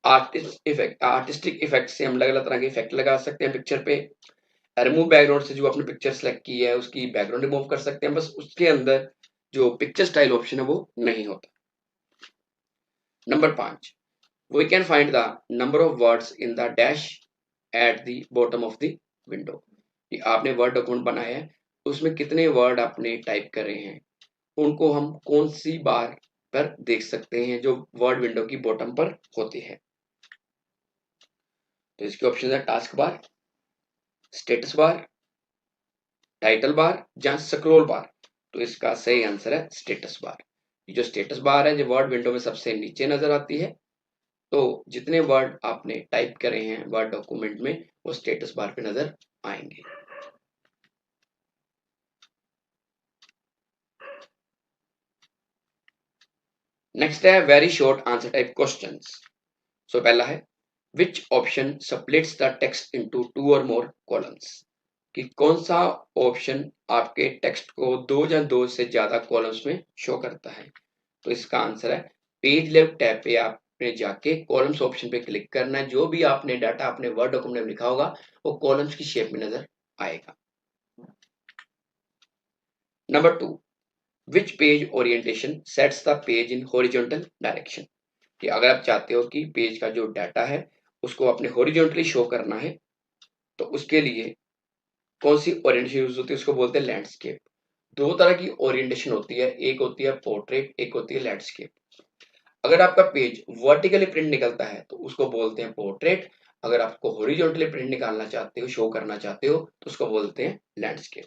आर्टिस्टिक इफेक्ट से हम अलग अलग तरह के इफेक्ट लगा सकते हैं पिक्चर पे। रिमूव बैकग्राउंड से जो आपने पिक्चर सेलेक्ट की है उसकी बैकग्राउंड रिमूव कर सकते हैं, बस उसके अंदर जो पिक्चर स्टाइल ऑप्शन है वो नहीं होता। Number 5, we can find the number of words in the dash at the bottom of the window। कि आपने वर्ड डॉक्यूमेंट बनाया है, उसमें कितने वर्ड आपने टाइप करे हैं, उनको हम कौन सी बार पर देख सकते हैं जो वर्ड विंडो की बॉटम पर होती है? तो इसके ऑप्शन है टास्क बार, स्टेटस बार, टाइटल बार या स्क्रॉल बार। तो इसका सही आंसर है स्टेटस बार। जो स्टेटस बार है जो वर्ड विंडो में सबसे नीचे नजर आती है, तो जितने वर्ड आपने टाइप करे हैं वर्ड डॉक्यूमेंट में वो स्टेटस बार पे नजर आएंगे। नेक्स्ट है very short answer type questions. So पहला है which option splits the text into 2 or more columns. कि कौन सा ऑप्शन आपके टेक्स्ट को 2 या 2 से ज्यादा कॉलम्स में शो करता है? तो इसका आंसर है पेज लेफ्ट टैब पे आपने जाके कॉलम्स ऑप्शन पे क्लिक करना है। जो भी आपने डाटा अपने वर्ड डॉक्यूमेंट में लिखा होगा वो कॉलम्स की शेप में नजर आएगा। Number 2, which page orientation sets the page in horizontal direction. कि अगर आप चाहते हो कि पेज का जो डाटा है उसको अपने हॉरिजॉन्टली शो करना है, तो उसके लिए कौन सी ओरिएंटेशन यूज होती है? उसको बोलते हैं लैंडस्केप। दो तरह की ओरिएंटेशन होती है, एक होती है पोर्ट्रेट, एक होती है लैंडस्केप। अगर आपका पेज वर्टिकली प्रिंट निकलता है तो उसको बोलते हैं पोर्ट्रेट। अगर आपको हॉरिजॉन्टली प्रिंट निकालना चाहते हो, शो करना चाहते हो, तो उसको बोलते हैं landscape.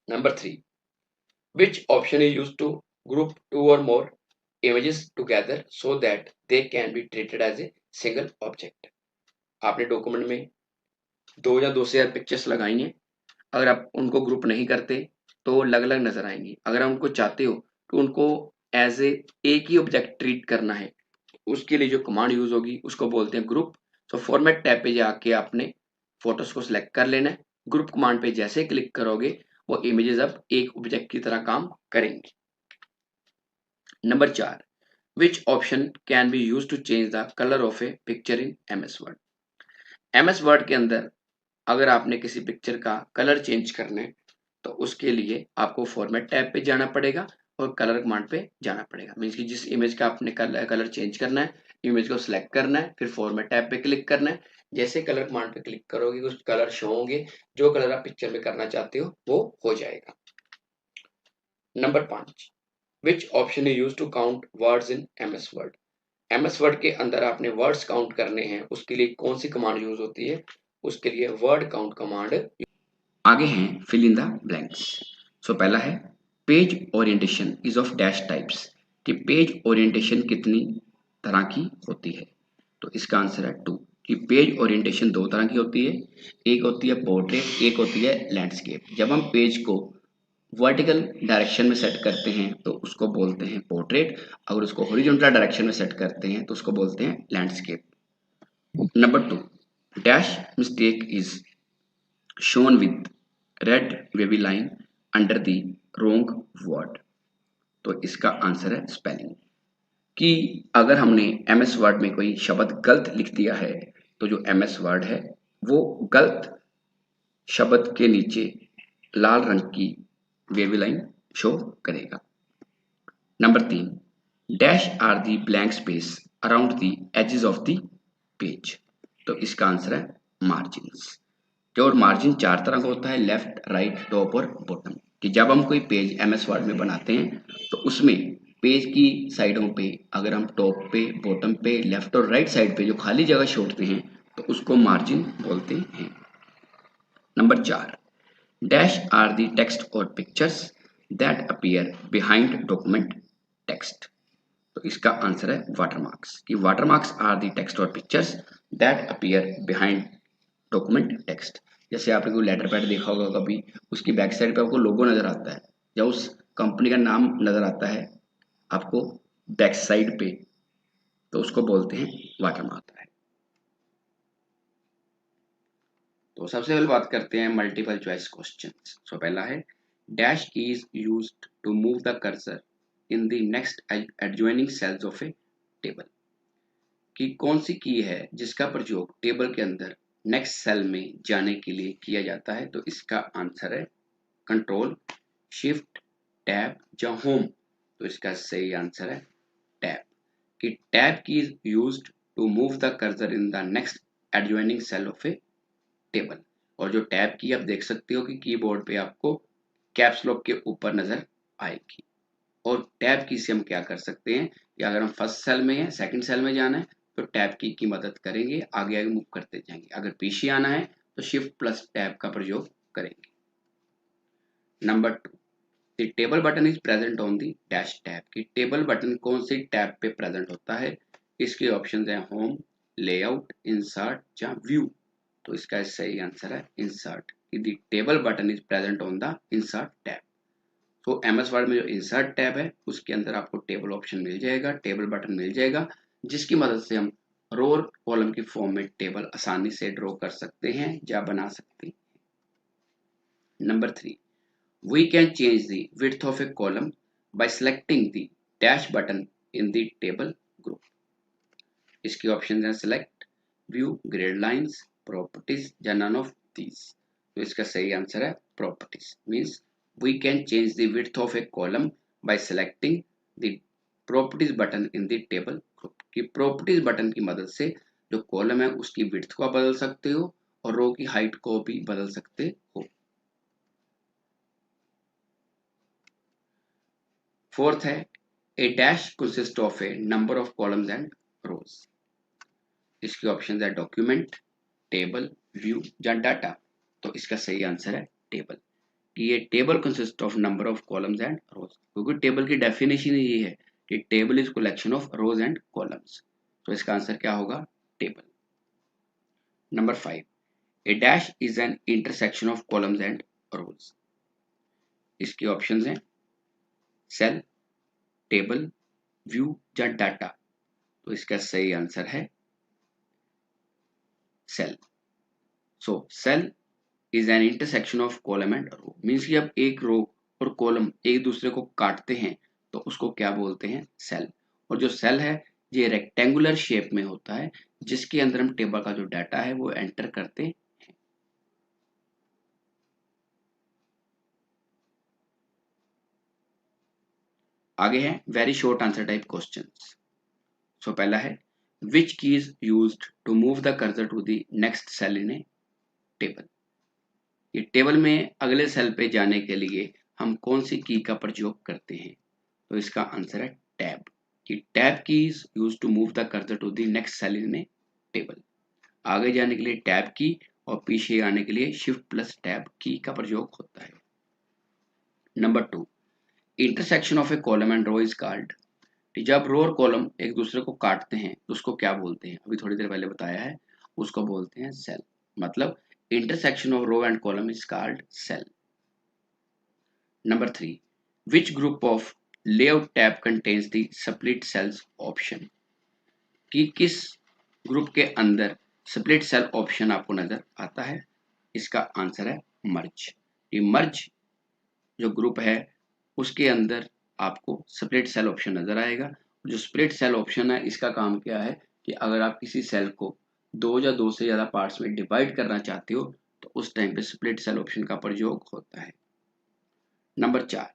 Number 3, which option is used to group 2 or more images together so that they can be treated as a single object। आपने डॉक्यूमेंट में 2 या 2 से ज्यादा पिक्चर्स लगाई हैं, अगर आप उनको ग्रुप नहीं करते तो अलग अलग नजर आएंगी। अगर आप उनको चाहते हो तो उनको एज ए एक ही ऑब्जेक्ट ट्रीट करना है, उसके लिए जो कमांड यूज होगी उसको बोलते हैं ग्रुप। तो फॉर्मेट टैब पे जाके आपने फोटोज को सिलेक्ट कर लेना है। ग्रुप कमांड पे जैसे क्लिक करोगे वो इमेजेस अब एक ऑब्जेक्ट की तरह काम करेंगी। Number 4, which option can be use to change the colour of a picture in MS Word. MS word के अंदर अगर आपने किसी पिक्चर का कलर चेंज करना है तो उसके लिए आपको फॉर्मेट टैब पे जाना पड़ेगा और कलर कमांड पे जाना पड़ेगा। मीन्स कि जिस इमेज का आपने कलर चेंज करना है, इमेज को सिलेक्ट करना है, फिर फॉर्मेट टैब पे क्लिक करना है। जैसे कलर कमांड पे क्लिक करोगे कुछ कलर शो होंगे, जो कलर आप पिक्चर में करना चाहते हो वो हो जाएगा। Number 5, which option is use to count words in MS Word. MS word के अंदर आपने वर्ड्स काउंट करने हैं, उसके लिए कौन सी कमांड यूज होती है? उसके लिए वर्ड काउंट कमांड। आगे हैं fill in the blanks. So पहला है page orientation is of dash types. कि पेज ओरिएंटेशन कितनी तरह की होती है? तो इसका आंसर है 2। कि पेज ओरिएंटेशन 2 तरह की होती है, एक होती है पोर्ट्रेट, एक होती है लैंडस्केप। जब हम पेज को वर्टिकल डायरेक्शन में सेट करते हैं तो उसको बोलते हैं पोर्ट्रेट, अगर उसको हॉरिजॉन्टल डायरेक्शन में सेट करते हैं तो उसको बोलते हैं landscape. Number 2, dash mistake is shown with red wavy line under the wrong word। तो इसका आंसर है स्पेलिंग। कि अगर हमने MS वर्ड में कोई शब्द गलत लिख दिया है तो जो MS वर्ड है वो गलत शब्द के नीचे लाल रंग की वेवी लाइन शो करेगा। Number 3, dash are the blank space around the edges of the page. तो इसका आंसर है मार्जिन्स। जो मार्जिन 4 तरह का होता है, लेफ्ट, राइट, टॉप और बॉटम। कि जब हम कोई पेज MS वर्ड में बनाते हैं तो उसमें पेज की साइडों पे अगर हम टॉप पे, बॉटम पे, लेफ्ट और राइट साइड पे जो खाली जगह छोड़ते हैं तो उसको मार्जिन बोलते हैं। Number 4, dash are the text or pictures that appear behind document text. तो इसका आंसर है वाटरमार्क्स। कि watermarks are the text or pictures that appear behind document text. जैसे आपने कोई लेटर पैड देखा होगा कभी, उसकी बैक साइड पे आपको लोगो नजर आता है या उस कंपनी का नाम नजर आता है आपको बैक साइड पे, तो उसको बोलते हैं वाटरमार्क है। तो सबसे पहले बात करते हैं मल्टीपल चॉइस क्वेश्चंस। सो पहला है, dash key is used to move the cursor in the next adjoining cells of a table. कि कौन सी की है जिसका प्रयोग टेबल के अंदर नेक्स्ट सेल में जाने के लिए किया जाता है। तो इसका आंसर है कंट्रोल, शिफ्ट, टैब या होम। तो इसका सही आंसर है टैब। कि tab key is used to move the cursor in the next adjoining cell of a table. और जो टैब की आप देख सकते हो कि कीबोर्ड पे आपको कैप्स लॉक के ऊपर नजर आएगी। और टैब की से हम क्या कर सकते हैं कि अगर हम फर्स्ट सेल में है, सेकंड सेल में जाना है तो टैब की मदद करेंगे, आगे आगे मूव करते जाएंगे। अगर पीछे आना है तो शिफ्ट प्लस टैब का प्रयोग करेंगे। Number 2, the table button is present on the dash tab. की टेबल बटन कौन सी टैब पे प्रेजेंट होता है। इसके ऑप्शन है होम, लेआउट, इंसर्ट या व्यू। तो इसका सही आंसर है insert. The table button is present on the insert tab. तो MS वर्ड में जो इंसर्ट टैब है उसके अंदर आपको टेबल ऑप्शन मिल जाएगा, टेबल बटन मिल जाएगा, जिसकी मदद से हम रो और कॉलम की फॉर्म में टेबल आसानी से ड्रॉ कर सकते हैं या बना सकते हैं। Number 3, we can change the width of a column by selecting the dash button in the table group. इसके ऑप्शन है select, view, grid lines, properties या नन ऑफ दीज। तो इसका सही आंसर है properties. Means we can change the width of a column by selecting the properties button in the table group। कि properties button की मदद से जो कॉलम है उसकी विड्थ को बदल सकते हो और रो की हाइट को भी बदल सकते हो। फोर्थ है, a dash consist of a number of columns and rows. इसके ऑप्शन है डॉक्यूमेंट, टेबल, व्यू या डाटा। तो इसका सही आंसर है टेबल। कि ये table consist of number of columns and rows, क्योंकि टेबल की डेफिनेशन ही ये है कि table is collection of rows and columns. तो इसका आंसर क्या होगा table. Number 5, a dash is an intersection of columns and rows. इसके ऑप्शंस हैं सेल, टेबल, व्यू या डाटा। तो इसका सही आंसर है cell. So cell is an intersection of column and row. Means कि अब एक रो और कॉलम एक दूसरे को काटते हैं तो उसको क्या बोलते हैं सेल। और जो सेल है ये रेक्टेंगुलर शेप में होता है जिसके अंदर हम टेबल का जो डाटा है वो एंटर करते हैं। आगे है very short answer type questions. So पहला है, which key is used to move the cursor to the next cell in a table. ये टेबल में अगले सेल पे जाने के लिए हम कौन सी की का प्रयोग करते हैं। तो इसका आंसर है टैब। कि tab key is used to move the cursor to the next cell in a table. आगे जाने के लिए टैब की और पीछे आने के लिए शिफ्ट प्लस टैब की का प्रयोग होता है। Number 2, intersection of a column and row is called. जब रो और कॉलम एक दूसरे को काटते हैं तो उसको क्या बोलते हैं, अभी थोड़ी देर पहले बताया है, उसको बोलते हैं सेल। मतलब intersection of row and column is called cell. Number 3, which group of layout tab contains the split cells option। कि किस ग्रुप के अंदर स्प्लिट सेल ऑप्शन आपको नजर आता है। इसका आंसर है मर्ज। ये मर्ज जो ग्रुप है उसके अंदर आपको स्प्लिट सेल ऑप्शन नजर आएगा। जो स्प्लिट सेल ऑप्शन है इसका काम क्या है कि अगर आप किसी सेल को दो या दो से ज्यादा पार्ट्स में डिवाइड करना चाहते हो तो उस टाइम पे स्प्लिट सेल ऑप्शन का प्रयोग होता है। Number 4,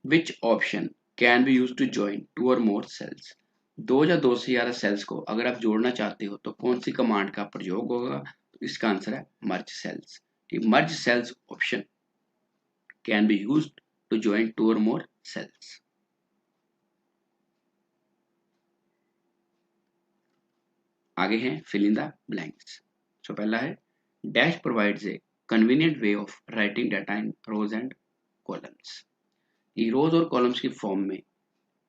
which option can be use to join two और मोर सेल्स। दो या दो से ज्यादा सेल्स को अगर आप जोड़ना चाहते हो तो कौन सी कमांड का प्रयोग होगा? तो इसका आंसर है merge cells. Merge cells option can be use to join two और मोर सेल्स। आगे हैं fill in the blanks. So पहला है dash provides a convenient way of writing data in rows and columns. ये rows और columns की form में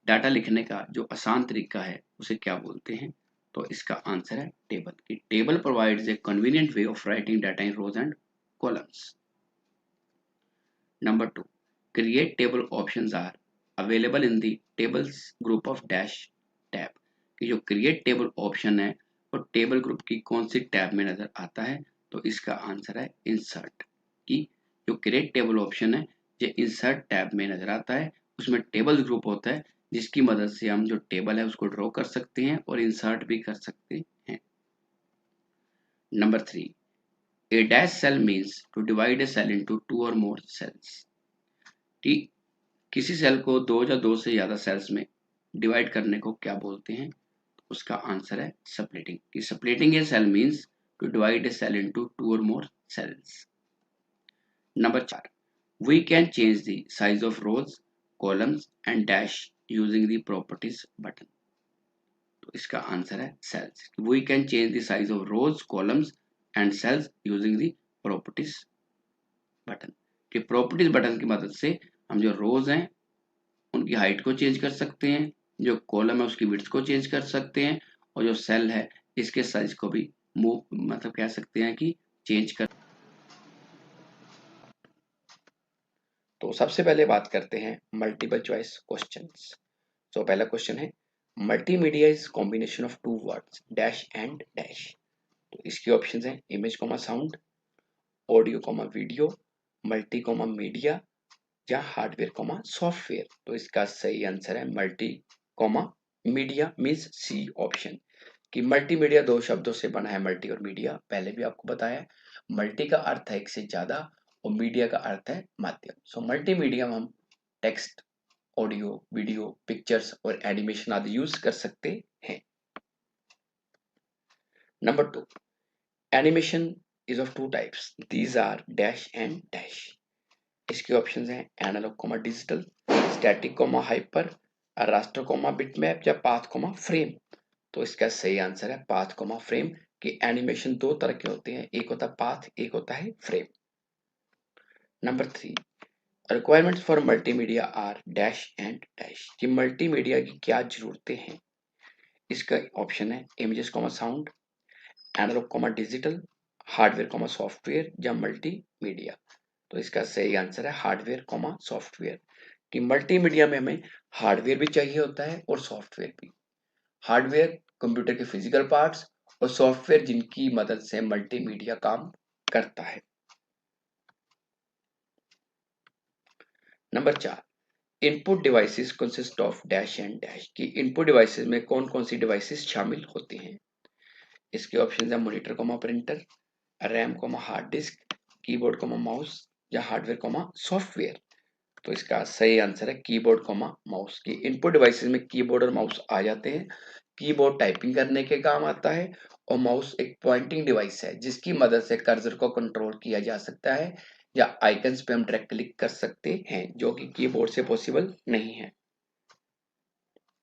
data लिखने का जो आसान तरीका है उसे क्या बोलते हैं? तो इसका आंसर है टेबल। की table provides a convenient way of writing data in rows and columns. Number 2, create table options are available in the tables group of dash tab. कि जो क्रिएट टेबल ऑप्शन है वो टेबल ग्रुप की कौन सी tab में नजर आता है? तो इसका आंसर है इंसर्ट। की जो क्रिएट टेबल ऑप्शन है ये इंसर्ट टैब में नजर आता है। उसमें टेबल ग्रुप होता है जिसकी मदद से हम जो टेबल है उसको ड्रॉ कर सकते हैं और इंसर्ट भी कर सकते हैं। Number 3, a dash cell means to divide a cell into two or more cells। कि किसी सेल को दो या दो से ज्यादा सेल्स में डिवाइड करने को क्या बोलते हैं? उसका आंसर है स्प्लिटिंग। कि splitting a cell means to divide a cell into two और more cells. Number 4, we can change the size of rows columns and dash using the properties button. तो इसका आंसर है cells. We can change the size of rows columns and cells using the properties button. कि properties button की मदद से हम जो रोज हैं उनकी हाइट को चेंज कर सकते हैं, जो कॉलम है उसकी विड्थ को चेंज कर सकते हैं और जो सेल है इसके साइज को भी मूव मतलब कह सकते हैं कि चेंज कर। तो सबसे पहले बात करते हैं मल्टीपल चॉइस क्वेश्चंस। तो पहला क्वेश्चन है multimedia is combination of two words dash and dash. तो इसके ऑप्शंस हैं image comma sound, audio comma video, multi comma media या हार्डवेयर कॉमा सॉफ्टवेयर। तो इसका सही आंसर है multi comma media means C option. कि मल्टीमीडिया दो शब्दों से बना है, मल्टी और मीडिया, पहले भी आपको बताया है। मल्टी का अर्थ है एक से ज्यादा और मीडिया का अर्थ है माध्यम। सो मल्टीमीडिया में हम टेक्स्ट, ऑडियो, वीडियो, पिक्चर्स और एनिमेशन आदि यूज कर सकते हैं। Number 2, animation is of two types, these are dash and dash. इसके ऑप्शंस हैं analog comma digital, static comma hyper, raster comma bitmap या पाथ कॉमा फ्रेम। तो इसका सही आंसर है पाथ कॉमा फ्रेम। कि एनिमेशन दो तरह के होते हैं, एक होता है पाथ, एक होता है frame. Number 3, requirements for multimedia are dash and dash. कि मल्टीमीडिया की क्या जरूरतें हैं? इसका ऑप्शन है images comma sound, analog comma digital, hardware comma software या मल्टीमीडिया। तो इसका सही आंसर है हार्डवेयर कॉमा सॉफ्टवेयर। कि मल्टीमीडिया में हमें हार्डवेयर भी चाहिए होता है और सॉफ्टवेयर भी। हार्डवेयर कंप्यूटर के फिजिकल पार्ट्स और सॉफ्टवेयर जिनकी मदद से मल्टीमीडिया काम करता है। Number 4, input devices consist of dash and dash. की इनपुट डिवाइसेस में कौन कौन सी डिवाइसेस शामिल होती हैं? इसके ऑप्शन है monitor comma printer, RAM comma hard disk, keyboard comma mouse या हार्डवेयर कॉमा सॉफ्टवेयर। तो इसका सही आंसर है कीबोर्ड कॉमा माउस। की इनपुट डिवाइसेस में कीबोर्ड और माउस आ जाते हैं। कीबोर्ड टाइपिंग करने के काम आता है और माउस एक पॉइंटिंग डिवाइस है जिसकी मदद से कर्सर को कंट्रोल किया जा सकता है या आइकन्स पे हम डायरेक्ट क्लिक कर सकते हैं, जो कि कीबोर्ड से पॉसिबल नहीं है।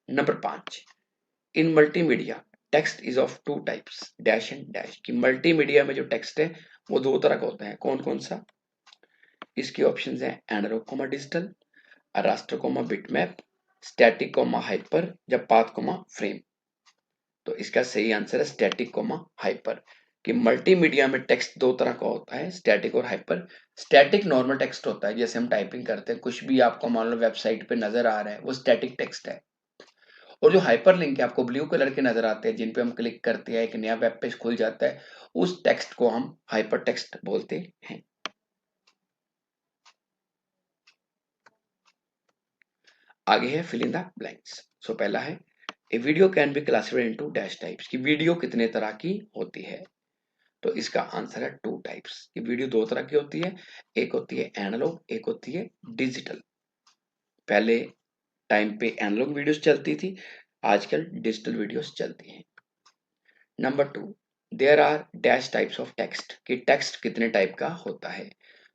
Number 5, in multimedia text is of two types dash and dash. की मल्टीमीडिया में जो टेक्स्ट है वो दो तरह का होता है, कौन कौन सा? इसके ऑप्शंस हैं analog comma digital, raster comma bitmap, static comma hyper या पाथ कॉमा फ्रेम। तो इसका सही आंसर है स्टैटिक कॉमा हाइपर। कि मल्टीमीडिया में टेक्स्ट दो तरह का होता है, स्टैटिक और हाइपर। स्टैटिक नॉर्मल टेक्स्ट होता है, जैसे हम टाइपिंग करते हैं, कुछ भी आपको मान लो वेबसाइट पे नजर आ रहा है वो स्टैटिक टेक्स्ट है। और जो हाइपर लिंक है आपको ब्लू कलर के नजर आते हैं जिन पे हम क्लिक करते हैं एक नया वेब पेज खुल जाता है, उस टेक्स्ट को हम हाइपर टेक्स्ट बोलते हैं। आगे है fill in the blanks. So पहला है a video can be classified into dash types कि वीडियो कितने तरह की होती है। तो इसका आंसर है 2 टाइप्स। ये वीडियो 2 तरह की होती है, एक होती है एनालॉग, एक होती है डिजिटल। पहले टाइम पे एनालॉग वीडियोस चलती थी, आजकल डिजिटल वीडियोस चलती हैं। Number 2, there are dash types of text कि टेक्स्ट कितने टाइप का होता है।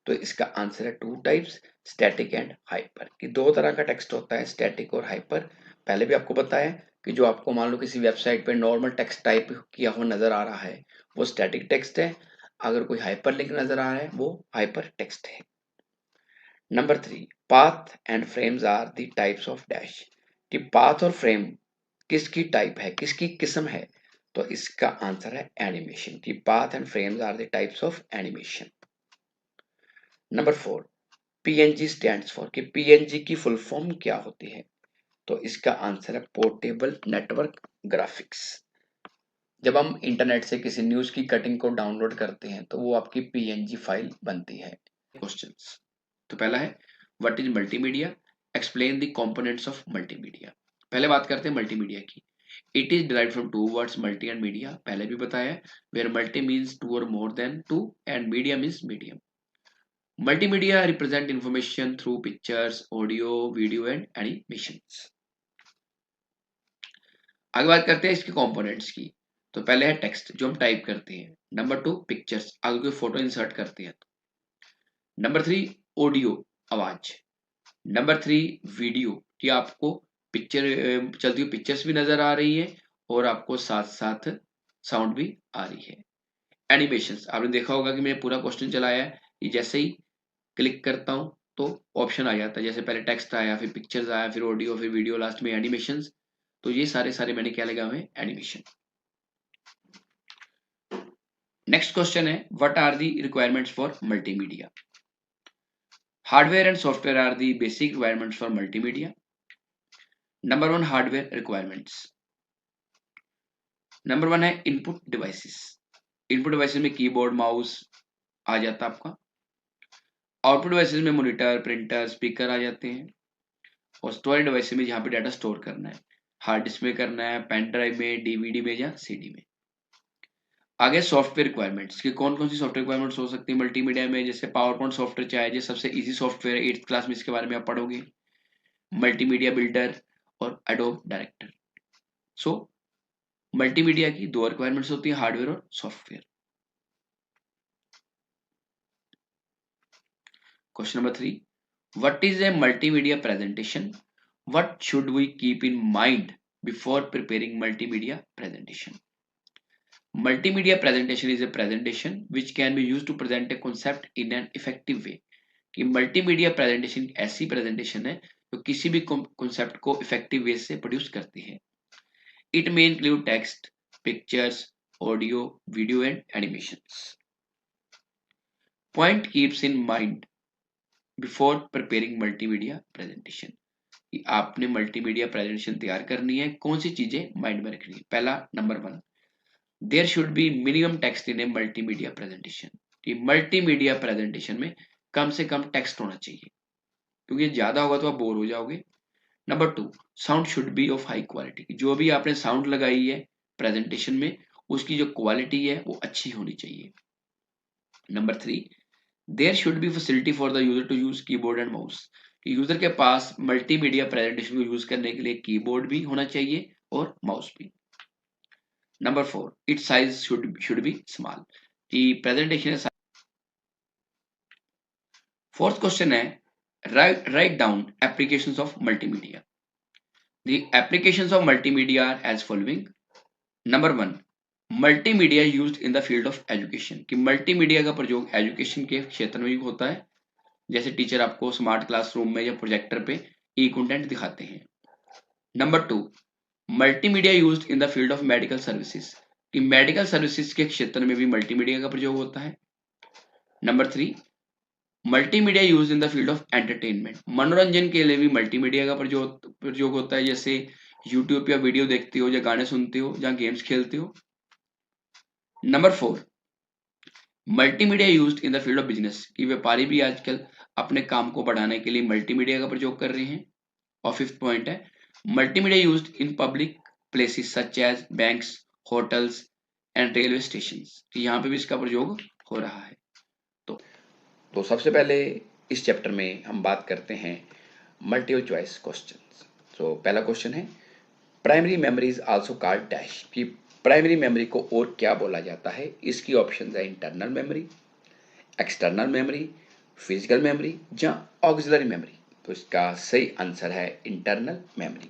तो इसका आंसर है 2 टाइप्स, स्टैटिक एंड हाइपर कि 2 तरह का टेक्स्ट होता है, स्टैटिक और हाइपर। पहले भी आपको बताया कि जो आपको मान लो किसी वेबसाइट पे नॉर्मल टेक्स्ट टाइप किया हुआ नजर आ रहा है वो स्टैटिक टेक्स्ट है, अगर कोई हाइपर लिंक नजर आ रहा है वो हाइपर टेक्स्ट है। Number 3, path and frames are the types of dash कि पाथ और फ्रेम किसकी टाइप है, किसकी किस्म है। तो इसका आंसर है एनिमेशन कि path and frames are the types of animation. Number 4, PNG stands for कि पीएनजी की फुल फॉर्म क्या होती है। तो इसका आंसर है पोर्टेबल नेटवर्क ग्राफिक्स। जब हम इंटरनेट से किसी न्यूज की कटिंग को डाउनलोड करते हैं तो वो आपकी पीएनजी फाइल बनती है। क्वेश्चंस, तो पहला है what is multimedia, explain the components of multimedia. पहले बात करते हैं मल्टीमीडिया की। It is derived from two words multi and media, पहले भी बताया है, वेयर मल्टी मीन्स टू और more than two and media means medium. Multimedia represent information through pictures, audio, video and animations. आगे बात करते हैं इसके कंपोनेंट्स की। तो पहले है टेक्स्ट जो हम टाइप करते हैं। नंबर 2 पिक्चर्स, अगर कोई फोटो इंसर्ट करते हैं। नंबर 3 ऑडियो, आवाज। नंबर 3 वीडियो कि आपको पिक्चर चलती हुई पिक्चर्स भी नजर आ रही है और आपको साथ साथ साउंड भी आ रही है। एनिमेशंस, आपने देखा होगा कि मैंने पूरा क्वेश्चन चलाया है कि जैसे ही क्लिक करता हूं तो ऑप्शन आ जाता है, जैसे पहले टेक्स्ट आया, फिर पिक्चर्स आया, फिर ऑडियो, फिर वीडियो, लास्ट में एनिमेशंस। तो ये सारे सारे मैंने क्या लगा हुए हैं, एनिमेशन। नेक्स्ट क्वेश्चन है what are the requirements for multimedia. Hardware and software are the basic requirements for multimedia. Number 1 hardware requirements. Number 1 है इनपुट डिवाइसेस। इनपुट डिवाइसेस में कीबोर्ड, माउस आ जाता है आपका। आउटपुट डिवाइसेस में मॉनिटर, प्रिंटर, स्पीकर आ जाते हैं। और स्टोरेज डिवाइसेस में जहाँ पे डाटा स्टोर करना है, हार्ड डिस्क में करना है, पेन ड्राइव में, डीवीडी में या सीडी में। आगे सॉफ्टवेयर रिक्वायरमेंट्स कि कौन कौन सी सॉफ्टवेयर रिक्वायरमेंट्स हो सकती है मल्टीमीडिया में। जैसे पावर पॉइंट सॉफ्टवेयर चाहिए, सबसे इजी सॉफ्टवेयर है, 8th क्लास में इसके बारे में आप पढ़ोगे। मल्टीमीडिया बिल्डर और एडोब डायरेक्टर। सो मल्टीमीडिया की 2 रिक्वायरमेंट्स होती है, हार्डवेयर और software. Question number 3, what is a multimedia presentation, what should we keep in mind before preparing multimedia presentation. Multimedia presentation is a presentation which can be used to present a concept in an effective way। कि multimedia presentation ऐसी presentation है जो किसी भी concept को effective way से produce करती है। It may include text, pictures, audio, video and animations. Point keeps in mind before preparing multimedia presentation कि आपने मल्टीमीडिया प्रेजेंटेशन तैयार करनी है, कौन सी चीजें माइंड में रखनी है। पहला, number 1, there should be minimum text in a multimedia presentation कि मल्टीमीडिया प्रेजेंटेशन में कम से कम टेक्स्ट होना चाहिए, क्योंकि ज्यादा होगा तो आप बोर हो जाओगे। Number 2, sound should be of high quality, जो भी आपने साउंड लगाई है प्रेजेंटेशन में उसकी जो क्वालिटी है वो अच्छी होनी चाहिए। Number 3, there should be facility for the user to use keyboard and mouse, user के पास मल्टीमीडिया प्रेजेंटेशन को यूज करने के लिए कीबोर्ड भी होना चाहिए और माउस भी। Number 4, its size should be small कि प्रेजेंटेशन। फोर्थ क्वेश्चन है write down applications of multimedia. The applications of multimedia are as following. Number 1, multimedia used in the field of education कि multimedia का प्रयोग education के क्षेत्र में भी होता है, जैसे टीचर आपको स्मार्ट क्लासरूम में या प्रोजेक्टर पे ई कंटेंट दिखाते हैं। Number 2, multimedia used in the field of medical services कि मेडिकल सर्विसेज के क्षेत्र में भी मल्टीमीडिया का प्रयोग होता है। Number 3, multimedia use in the field of entertainment, मनोरंजन के लिए भी मल्टीमीडिया का प्रयोग होता है, जैसे यूट्यूब या वीडियो देखते हो या गाने सुनते हो या गेम्स खेलते हो। Number 4, multimedia use in the field of business कि व्यापारी भी आजकल अपने काम को बढ़ाने के लिए मल्टीमीडिया का प्रयोग कर रहे हैं। और 5th पॉइंट है multimedia use in public places such as banks, hotels and railway station. यहाँ पे भी इसका प्रयोग हो रहा है। तो सबसे पहले इस चैप्टर में हम बात करते हैं मल्टीपल चॉइस क्वेश्चंस। तो पहला क्वेश्चन है primary memory is also called dash, कि प्राइमरी मेमोरी को और क्या बोला जाता है। इसकी ऑप्शन है internal memory, external memory, physical memory या ऑक्सिलरी मेमोरी। तो इसका सही आंसर है इंटरनल मेमोरी,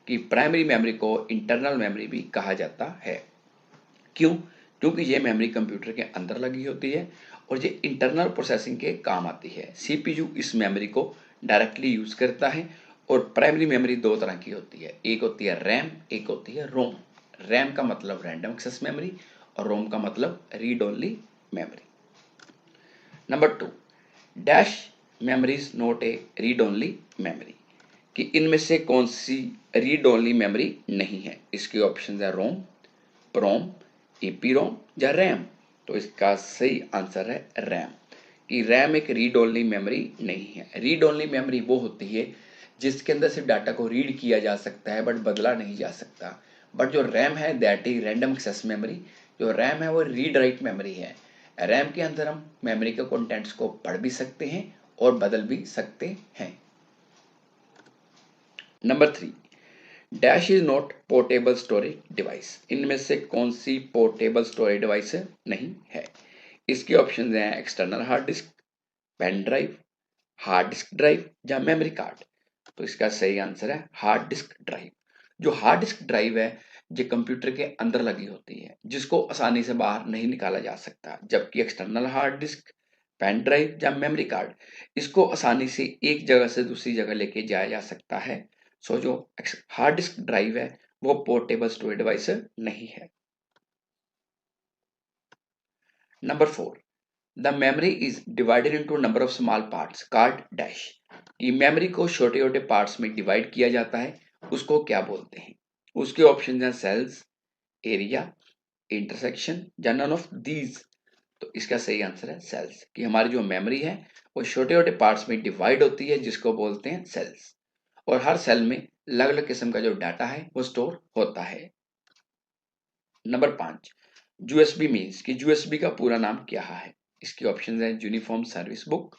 कि प्राइमरी मेमोरी को इंटरनल मेमोरी भी कहा जाता है। क्यों? क्योंकि ये मेमोरी कंप्यूटर के अंदर लगी होती है और ये इंटरनल प्रोसेसिंग के काम आती है। सीपीयू इस मेमोरी को डायरेक्टली यूज करता है। और प्राइमरी मेमोरी दो तरह की होती है, एक होती है रैम, एक होती है रोम। रैम का मतलब रैंडम एक्सेस मेमोरी और रोम का मतलब read only memory. Number 2, dash memory is not A read only memory, कि इनमें से कौन सी रीड ओनली मेमोरी नहीं है। इसके ऑप्शन है रोम, प्रोम, ईपीरोम या रैम। तो इसका सही आंसर है रैम, कि रैम एक रीड ओनली मेमोरी नहीं है। रीड ओनली मेमोरी वो होती है जिसके अंदर सिर्फ डाटा को रीड किया जा सकता है बट बदला नहीं जा सकता। बट जो रैम है that is random access memory. जो रैम है वो रीड राइट मेमोरी है। रैम के अंदर हम मेमोरी के कंटेंट्स को पढ़ भी सकते हैं और बदल भी सकते हैं। Number 3, dash is not portable storage device. इनमें से कौन सी पोर्टेबल स्टोरेज डिवाइस नहीं है। इसके ऑप्शन हैं external hard disk, pen drive, hard disk drive या मेमोरी कार्ड। तो इसका सही आंसर है हार्ड डिस्क ड्राइव। जो हार्ड डिस्क ड्राइव है ये कंप्यूटर के अंदर लगी होती है जिसको आसानी से बाहर नहीं निकाला जा सकता, जबकि external hard disk, pen drive या मेमोरी कार्ड इसको आसानी से एक जगह से दूसरी जगह लेके जाया जा सकता है। सो जो हार्ड डिस्क ड्राइव है वो पोर्टेबल स्टोरेज डिवाइस नहीं है। Number 4, the memory is divided into number of small parts called dash. ये मेमोरी को छोटे छोटे पार्ट्स में डिवाइड किया जाता है, उसको क्या बोलते हैं। उसके ऑप्शन हैं सेल्स, एरिया, इंटरसेक्शन या नन ऑफ दीज। तो इसका सही आंसर है सेल्स, कि हमारी जो मेमोरी है वो छोटे छोटे पार्ट्स में डिवाइड होती है जिसको बोलते हैं सेल्स। और हर सेल में अलग अलग किस्म का जो डाटा है वो स्टोर होता है। नंबर 5, यूएसबी मीन्स, कि यूएसबी का पूरा नाम क्या है। इसके ऑप्शन है uniform service book,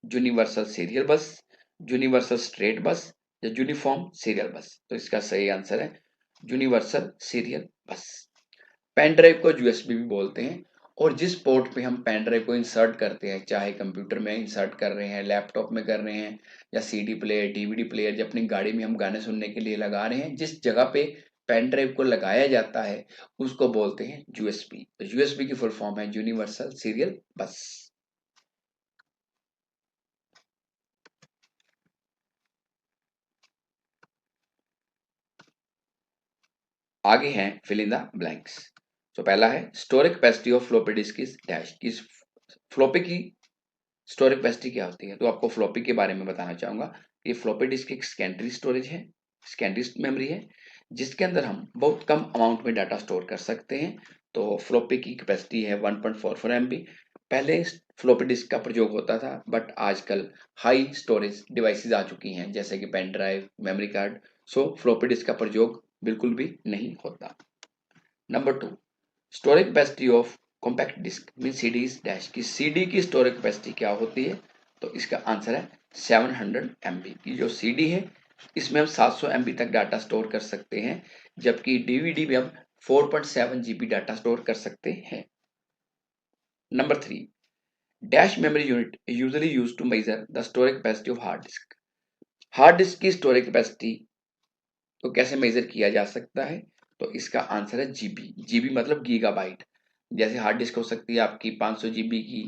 universal serial बस, यूनिवर्सल स्ट्रेट बस या यूनिफॉर्म सीरियल बस। तो इसका सही आंसर है universal serial bus. Pen drive को यूएसबी भी बोलते हैं। और जिस पोर्ट पे हम पेन ड्राइव को इंसर्ट करते हैं, चाहे कंप्यूटर में इंसर्ट कर रहे हैं, लैपटॉप में कर रहे हैं या सीडी प्लेयर, डीवीडी प्लेयर, या अपनी गाड़ी में हम गाने सुनने के लिए लगा रहे हैं, जिस जगह पे पेन ड्राइव को लगाया जाता है उसको बोलते हैं यूएसबी। तो यूएसबी की फुल फॉर्म है यूनिवर्सल सीरियल बस। आगे हैं फिल इन द ब्लैंक्स। तो पहला है storage capacity of floppy disk is dash, कि फ्लॉपी की स्टोरेज कैपेसिटी क्या होती है। तो आपको फ्लॉपी के बारे में बताना चाहूंगा। ये फ्लॉपी डिस्क एक सेकेंडरी स्टोरेज है, सेकेंडरी मेमोरी है जिसके अंदर हम बहुत कम अमाउंट में डाटा स्टोर कर सकते हैं। तो फ्लॉपी की कैपेसिटी है 1.44 MB। पहले फ्लॉपी डिस्क का प्रयोग होता था बट आजकल हाई स्टोरेज डिवाइसेस आ चुकी हैं जैसे कि pen drive, memory card. So floppy disk का प्रयोग बिल्कुल भी नहीं होता। Number 2, storage capacity of compact disc mean CD is dash, की सीडी की स्टोरेज कैपेसिटी क्या होती है। तो इसका आंसर है 700 MB की जो सीडी है इसमें हम 700 MB तक डाटा स्टोर कर सकते हैं, जबकि डीवीडी में हम 4.7 GB डाटा स्टोर कर सकते हैं। Number 3, dash memory unit usually used to measure the storage capacity of hard disk. Hard disk की स्टोरेज कैपेसिटी को कैसे मेजर किया जा सकता है। तो इसका आंसर है जीबी। जीबी मतलब गीगाबाइट। जैसे हार्ड डिस्क हो सकती है आपकी 500 GB की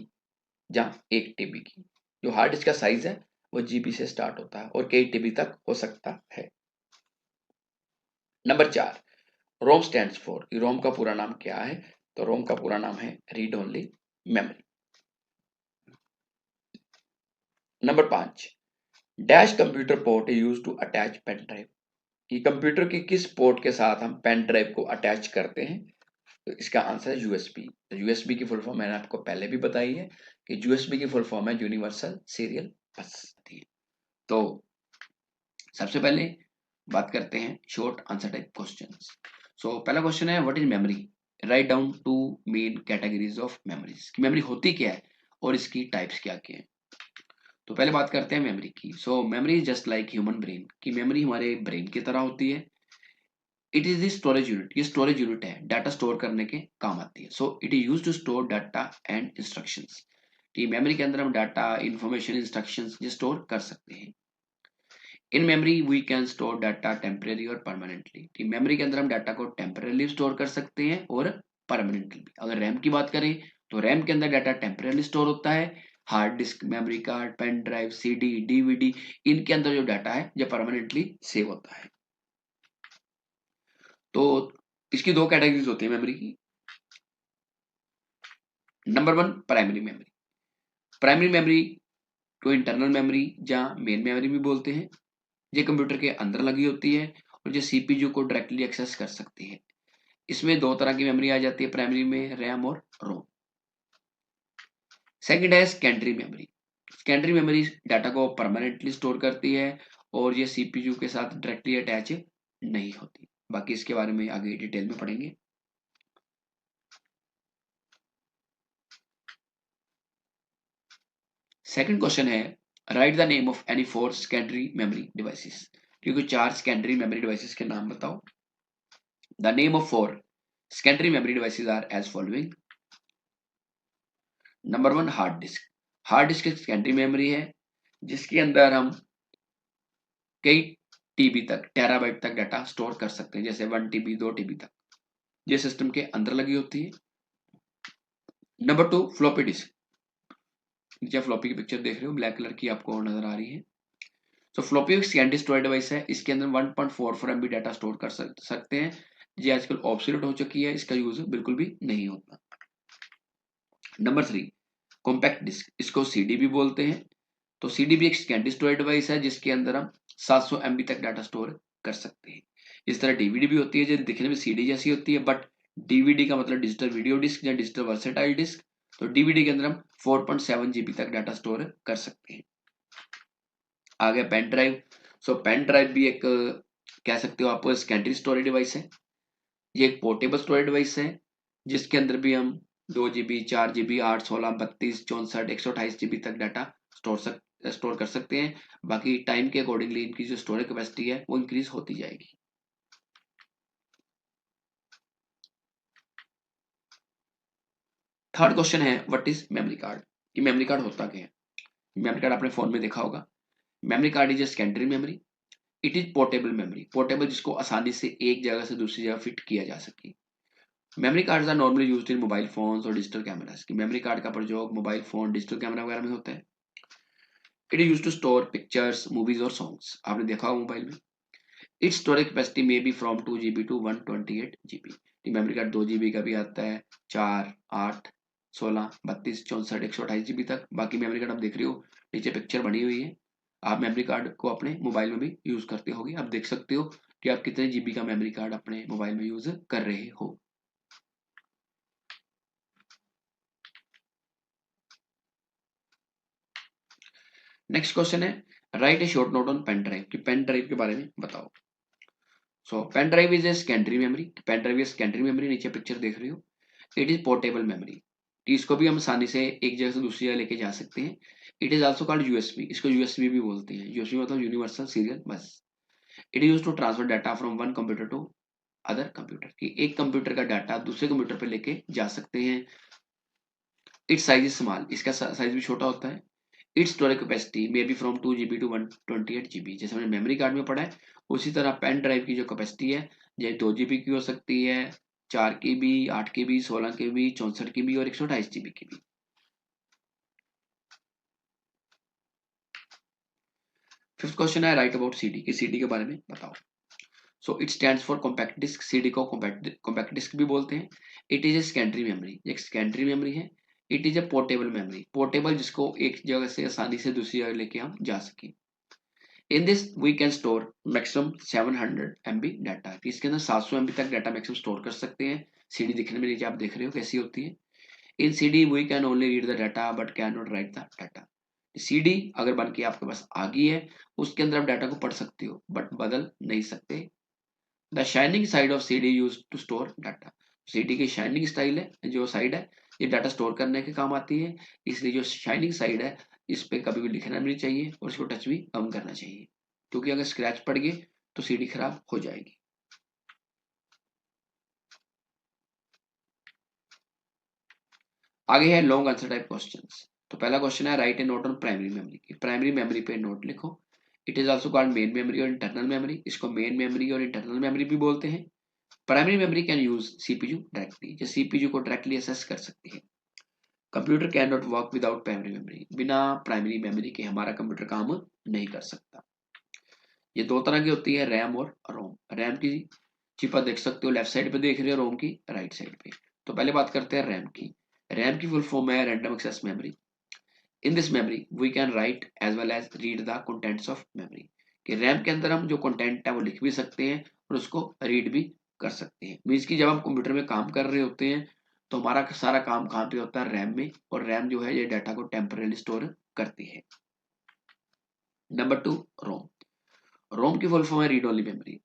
या 1 TB की। जो हार्ड डिस्क का साइज है वो जीबी से स्टार्ट होता है और कई टीबी तक हो सकता है। नंबर 4, रोम स्टैंड्स फॉर, रोम का पूरा नाम क्या है। तो रोम का पूरा नाम है read only memory. Number 5, dash computer port use to attach pen drive, कि कंप्यूटर की किस पोर्ट के साथ हम पेन ड्राइव को अटैच करते हैं। तो इसका आंसर है यूएसबी। तो यूएसबी की फुल फॉर्म मैंने आपको पहले भी बताई है कि यूएसबी की फुल फॉर्म है यूनिवर्सल सीरियल बस। तो सबसे पहले बात करते हैं short answer type questions. So पहला क्वेश्चन है what is memory, write down two main categories of memories. Memory होती क्या है और इसकी टाइप्स क्या क्या है। तो पहले बात करते हैं मेमोरी की। So memory is just like human brain, कि मेमोरी हमारे ब्रेन की तरह होती है। It is the storage unit, ये स्टोरेज यूनिट है, डाटा स्टोर करने के काम आती है। So it is use to store data and instructions, कि मेमोरी के अंदर हम डाटा, इंफॉर्मेशन, इंस्ट्रक्शंस ये स्टोर कर सकते हैं। In memory we can store data temporary or permanently, कि मेमोरी के अंदर हम डाटा को टेम्परेली स्टोर कर सकते हैं और परमानेंटली भी। अगर रैम की बात करें तो रैम के अंदर डाटा टेम्परेली स्टोर होता है। Hard disk, memory card, pen drive, CD, DVD, इनके अंदर जो डाटा है जो परमानेंटली सेव होता है। तो इसकी दो कैटेगरीज होती है मेमोरी की। Number one, primary memory. Primary memory को इंटरनल मेमोरी या मेन मेमोरी भी बोलते हैं। ये कंप्यूटर के अंदर लगी होती है और ये सीपीयू को डायरेक्टली एक्सेस कर सकती है। इसमें दो तरह की मेमोरी आ जाती है प्राइमरी में, रैम और रोम। सेकंड है secondary memory. Secondary memory data को परमानेंटली स्टोर करती है और ये सीपीयू के साथ डायरेक्टली अटैच नहीं होती। बाकी इसके बारे में आगे डिटेल में पढ़ेंगे। सेकंड क्वेश्चन है write the name of any four secondary memory devices, क्योंकि चार सेकेंडरी मेमोरी डिवाइसेस के नाम बताओ। The name of four secondary memory devices are as following. Number one, hard disk. Hard disk एक secondary memory है जिसके अंदर हम कई टीबी तक, टेराबाइट तक डाटा स्टोर कर सकते हैं, जैसे 1 TB 2 TB तक। ये सिस्टम के अंदर लगी होती है। Number two, floppy disk. नीचे फ्लॉपी की पिक्चर देख रहे हो, ब्लैक कलर की आपको नजर आ रही है। तो फ्लॉपी एक सेकेंडरी स्टोरेज डिवाइस है, इसके अंदर 1.44 MB डाटा स्टोर कर सकते हैं। ये आजकल ऑब्सोलीट हो चुकी है, इसका यूज बिल्कुल भी नहीं होता। नंबर थ्री, कॉम्पैक्ट डिस्क, इसको सीडी भी बोलते हैं। तो सीडी भी एक सेकेंडरी स्टोरेज डिवाइस है जिसके अंदर हम 700 MB तक डाटा स्टोर कर सकते हैं। इस तरह डीवीडी भी होती है जो दिखने में सीडी जैसी होती है, बट डीवीडी का मतलब डिजिटल वीडियो डिस्क या डिजिटल वर्सेटाइल डिस्क। तो डीवीडी के अंदर हम 4.7 GB तक डाटा स्टोर कर सकते हैं। आ गया पेन ड्राइव। सो पेन ड्राइव भी एक कह सकते हो आप सेकेंडरी स्टोरेज डिवाइस है। ये एक पोर्टेबल स्टोरेज डिवाइस है जिसके अंदर भी हम 2 GB, 4 GB, 8, 16, 32, 64, 128 GB तक डाटा स्टोर कर सकते हैं। बाकी टाइम के अकॉर्डिंगली इनकी जो स्टोरेज कैपेसिटी है वो इंक्रीज होती जाएगी। थर्ड क्वेश्चन है व्हाट इज मेमोरी कार्ड, कि मेमोरी कार्ड होता क्या है। मेमोरी कार्ड आपने फोन में देखा होगा। Memory card is a secondary memory. It is portable memory, portable जिसको आसानी से एक जगह से दूसरी जगह फिट किया जा सके। Memory cards are normally used in mobile phones और डिजिटल कैमरास, की मेमोरी कार्ड का प्रयोग मोबाइल फोन, डिजिटल कैमरा वगैरह में होता है। It is used to store pictures, movies और सॉन्ग्स, आपने देखा होगा मोबाइल में। Its storage capacity may be from 2 GB to 128 GB। Memory card 2 GB का भी आता है, 4, 8, 16, 32, 64, 128 GB तक। बाकी मेमोरी कार्ड आप देख रहे हो नीचे पिक्चर बनी हुई है। आप मेमोरी कार्ड को अपने मोबाइल में भी यूज करते होगे, आप देख सकते हो कि आप कितने जीबी का मेमोरी कार्ड अपने मोबाइल में यूज कर रहे हो। नेक्स्ट क्वेश्चन है write a short note on pen drive, कि पेन ड्राइव के बारे में बताओ। So pen drive is a secondary memory. Pen drive is secondary memory, नीचे पिक्चर देख रहे हो। इट इज पोर्टेबल मेमोरी, इसको भी हम आसानी से एक जगह से दूसरी जगह लेके जा सकते हैं। It is also called USB, इसको यूएसबी भी बोलते हैं। यूएसबी मतलब universal serial bus. It is use to transfer data from one computer to other computer, की एक कंप्यूटर का डाटा दूसरे कंप्यूटर पे लेके जा सकते हैं। इट्स साइज इज स्मॉल, इसका साइज भी छोटा होता है। Its storage capacity may be from 2 GB to 128 GB, जैसे हमने मेमोरी कार्ड में पढ़ा है उसी तरह पेन ड्राइव की जो कैपेसिटी है ये 2 GB की हो सकती है, 4 KB, 8 KB, 16 KB, 64 KB और 128 GB की भी। फिफ्थ क्वेश्चन है राइट अबाउट सीडी, की सीडी के बारे में बताओ। So it stands for compact disc, CD को कॉम्पैक्ट डिस्क भी बोलते हैं। It is a secondary memory, एक सेकेंडरी मेमोरी है। It is a portable memory, portable जिसको एक जगह से आसानी से दूसरी जगह लेके हम जा सकें। In this we can store maximum 700 MB data, इसके अंदर 700 MB तक डाटा मैक्सिमम स्टोर कर सकते हैं। सीडी दिखने में नीचे आप देख रहे हो कैसी होती है। In CD we can only read the data but can not write the data, CD अगर बन के आपके पास आ गई है, उसके अंदर आप डाटा को पढ़ सकते हो बट बदल नहीं सकते। The shining side of CD use to store data. CD की शाइनिंग स्टाइल है, जो साइड है, ये डाटा स्टोर करने के काम आती है, इसलिए जो शाइनिंग साइड है इस पे कभी भी लिखना नहीं चाहिए और इसको टच भी कम करना चाहिए, क्योंकि अगर स्क्रैच पड़ गए तो CD खराब हो जाएगी। आगे है लॉन्ग आंसर टाइप क्वेश्चंस। तो पहला क्वेश्चन है write A note on primary memory की। प्राइमरी मेमोरी पे नोट लिखो। It is also called main memory और इंटरनल मेमोरी। इसको मेन मेमोरी और इंटरनल मेमोरी भी बोलते हैं। Primary memory can use CPU directly, जो CPU को डायरेक्टली एक्सेस कर सकती है। Computer can not work without primary memory. बिना प्राइमरी मेमोरी के हमारा कंप्यूटर काम नहीं कर सकता। ये दो तरह की होती है, रैम और रोम। रैम की चिप आप देख सकते हो, लेफ्ट साइड पे देख रहे हो, रोम की राइट साइड पे। तो पहले बात करते हैं रैम की। रैम की फुल फॉर्म है random access memory. In this memory we can write as well as read the contents of memory. कि रैम के अंदर हम जो कंटेंट है वो लिख भी सकते हैं और उसको रीड भी कर सकते हैं। मीन्स कि जब हम कंप्यूटर में काम कर रहे होते हैं तो हमारा सारा काम कहाँ पे होता है, रैम में। और रैम जो है ये डाटा को टेम्परेली स्टोर करती है। Number 2, ROM. रोम की फुल फॉर्म है read only memory.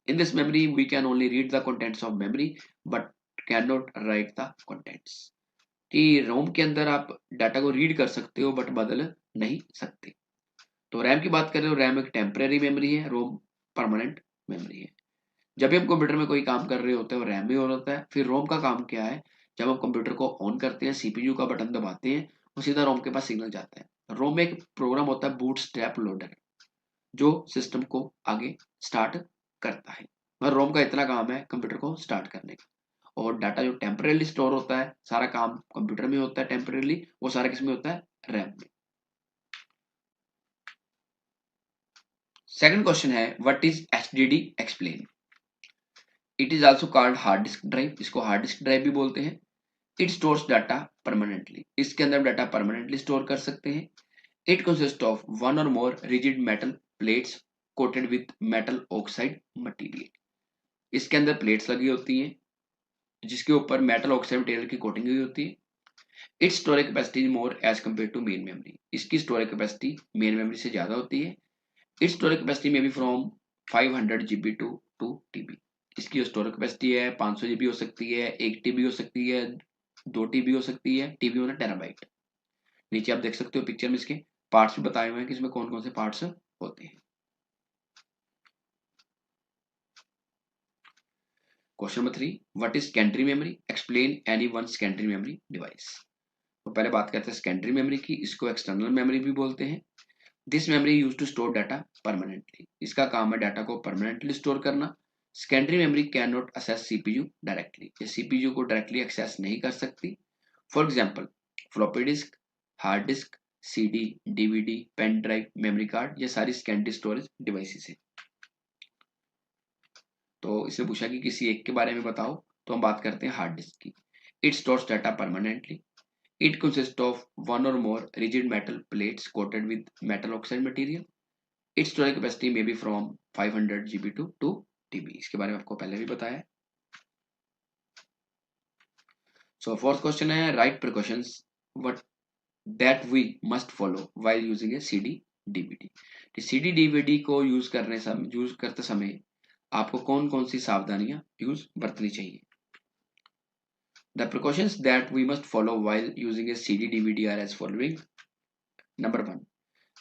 In this memory we can only read the contents of memory but can not write the contents. कि रोम के अंदर आप डाटा को रीड कर सकते हो बट बदल नहीं सकते। तो रैम की बात करें तो रैम एक टेम्परेरी मेमोरी है, रोम परमानेंट मेमोरी है। जब भी हम कंप्यूटर में कोई काम कर रहे होते हैं वो रैम में हो होता है। फिर रोम का काम क्या है, जब हम कंप्यूटर को ऑन करते हैं, CPU का बटन दबाते हैं, वो सीधा रोम के पास सिग्नल जाता है। रोम में एक प्रोग्राम होता है बूटस्ट्रैप लोडर, जो सिस्टम को आगे स्टार्ट करता है। और रोम का इतना काम है कंप्यूटर को स्टार्ट करने का। और डाटा जो टेम्परेली स्टोर होता है, सारा काम कंप्यूटर में होता है टेम्परेली, वो सारा किस में होता है, रैम में। सेकंड क्वेश्चन है what is HDD explain. It is also called hard disk drive. इसको हार्ड डिस्क ड्राइव भी बोलते हैं। It stores data permanently. इसके अंदर डाटा परमानेंटली स्टोर कर सकते हैं। It consist of one or more rigid metal plates coated with metal oxide material. इसके अंदर प्लेट्स लगी होती हैं जिसके ऊपर मेटल ऑक्साइड मटेरियल की कोटिंग हुई होती है। Its storage capacity more as compare to main memory. इसकी स्टोरेज कैपेसिटी मेन मेमोरी से ज्यादा होती है। इट्स स्टोरेज कैपेसिटी में भी फ्रॉम 500 GB टू 2 TB। इसकी जो स्टोरेज कैपेसिटी है 500 GB हो सकती है, 1 TB हो सकती है, 2 TB हो सकती है। TB होना टेराबाइट। नीचे आप देख सकते हो पिक्चर में इसके पार्ट्स भी बताए हुए हैं कि इसमें कौन कौन से पार्ट्स होते हैं। Question number 3, what is secondary memory, explain any one secondary memory device. तो पहले बात करते हैं सेकेंडरी मेमोरी की। इसको एक्सटर्नल मेमोरी भी बोलते हैं। This memory use to store data permanently. इसका काम है डाटा को परमानेंटली स्टोर करना। Secondary memory can not access CPU directly. ये CPU को डायरेक्टली एक्सेस नहीं कर सकती। For example floppy disk, hard disk, CD, DVD, pen drive, memory card, ये सारी सेकेंडरी स्टोरेज डिवाइसेस है। तो इससे पूछा कि किसी एक के बारे में बताओ, तो हम बात करते हैं हार्ड डिस्क की। It stores data permanently. It consist of one or more rigid metal plates coated with metal oxide material. It storage capacity may be from 500 GB to 2 TB। इसके बारे में आपको पहले भी बताया। सो फोर्थ क्वेश्चन है write precautions what that we must follow while using a CD DVD। CD DVD को use करते समय आपको कौन कौन सी सावधानियां यूज बरतनी चाहिए। The precautions that we must follow while using a CD DVD are as following. Number one,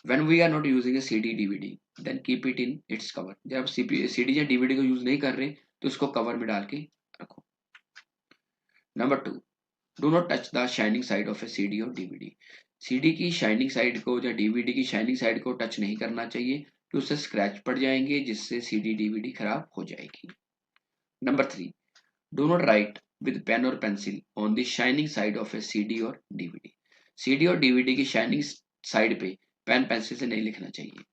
when we are not using a CD DVD, then keep it in its cover. जब आप CD या DVD को use नहीं कर रहे तो इसको cover में डाल के रखो। Number two, do not touch the shining side of a CD or DVD. CD की शाइनिंग साइड को या DVD की शाइनिंग साइड को टच नहीं करना चाहिए, तो उससे स्क्रैच पड़ जाएंगे जिससे CD DVD खराब हो जाएगी। Number three, do not write with pen or pencil on the shining side of a CD or DVD. CD और DVD की शाइनिंग साइड पे पेन पेंसिल से नहीं लिखना चाहिए।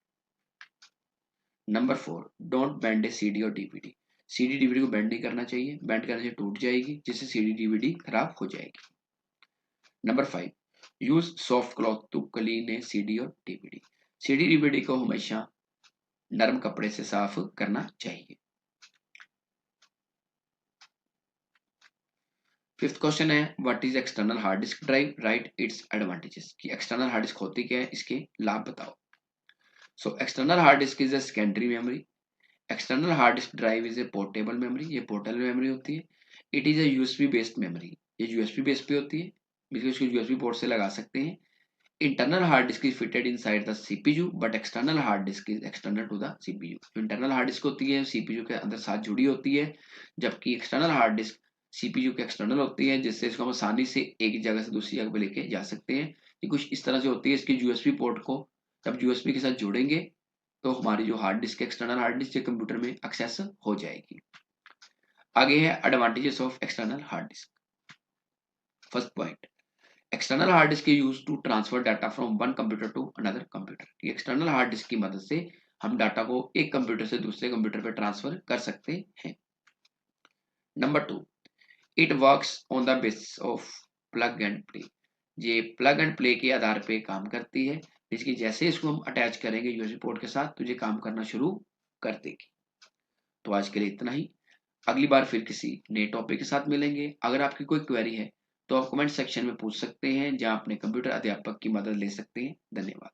Number 4, don't bend A CD और DVD। CD DVD को bend नहीं करना चाहिए, बेंड करने से टूट जाएगी जिससे CD DVD खराब हो जाएगी। Number 5, use soft cloth to clean a CD और DVD। CD DVD को हमेशा नरम कपड़े से साफ करना चाहिए। फिफ्थ क्वेश्चन है what is external hard disk drive, right its advantages, कि एक्सटर्नल हार्ड डिस्क होती क्या है, इसके लाभ बताओ। So external hard disk is a secondary memory. External hard disk drive is a portable memory, ये पोर्टेबल मेमोरी होती है। It is A USB based memory, ये यूएसबी बेस्ड पे होती है, इसलिए इसको यूएसबी पोर्ट से लगा सकते हैं। Internal hard disk is fitted inside the CPU but external hard disk is external to the CPU. जो इंटरनल हार्ड डिस्क होती है सीपीयू के अंदर साथ जुड़ी होती है, जबकि एक्सटर्नल हार्ड डिस्क सीपीयू के एक्सटर्नल होती है, जिससे इसको हम आसानी से एक जगह से दूसरी जगह पे लेके जा सकते हैं। ये कुछ इस तरह से होती है, इसके यूएसबी पोर्ट को जब यूएसबी के साथ जोड़ेंगे तो हमारी जो hard disk external hard disk computer में एक्सेस हो जाएगी। आगे है advantages of external hard disk. First point, external hard disk use to transfer data from one computer to another computer. External hard disk की मदद से हम डाटा को एक कंप्यूटर से दूसरे कंप्यूटर पर ट्रांसफर कर सकते हैं। Number two, it works on the basis of plug and play. ये प्लग एंड प्ले के आधार पे काम करती है, इसकी जैसे इसको हम अटैच करेंगे यूएसबी पोर्ट के साथ तो ये काम करना शुरू कर देगी। तो आज के लिए इतना ही, अगली बार फिर किसी नए टॉपिक के साथ मिलेंगे। अगर आपकी कोई क्वेरी है तो आप कमेंट सेक्शन में पूछ सकते हैं, जहां अपने कंप्यूटर अध्यापक की मदद ले सकते हैं। धन्यवाद।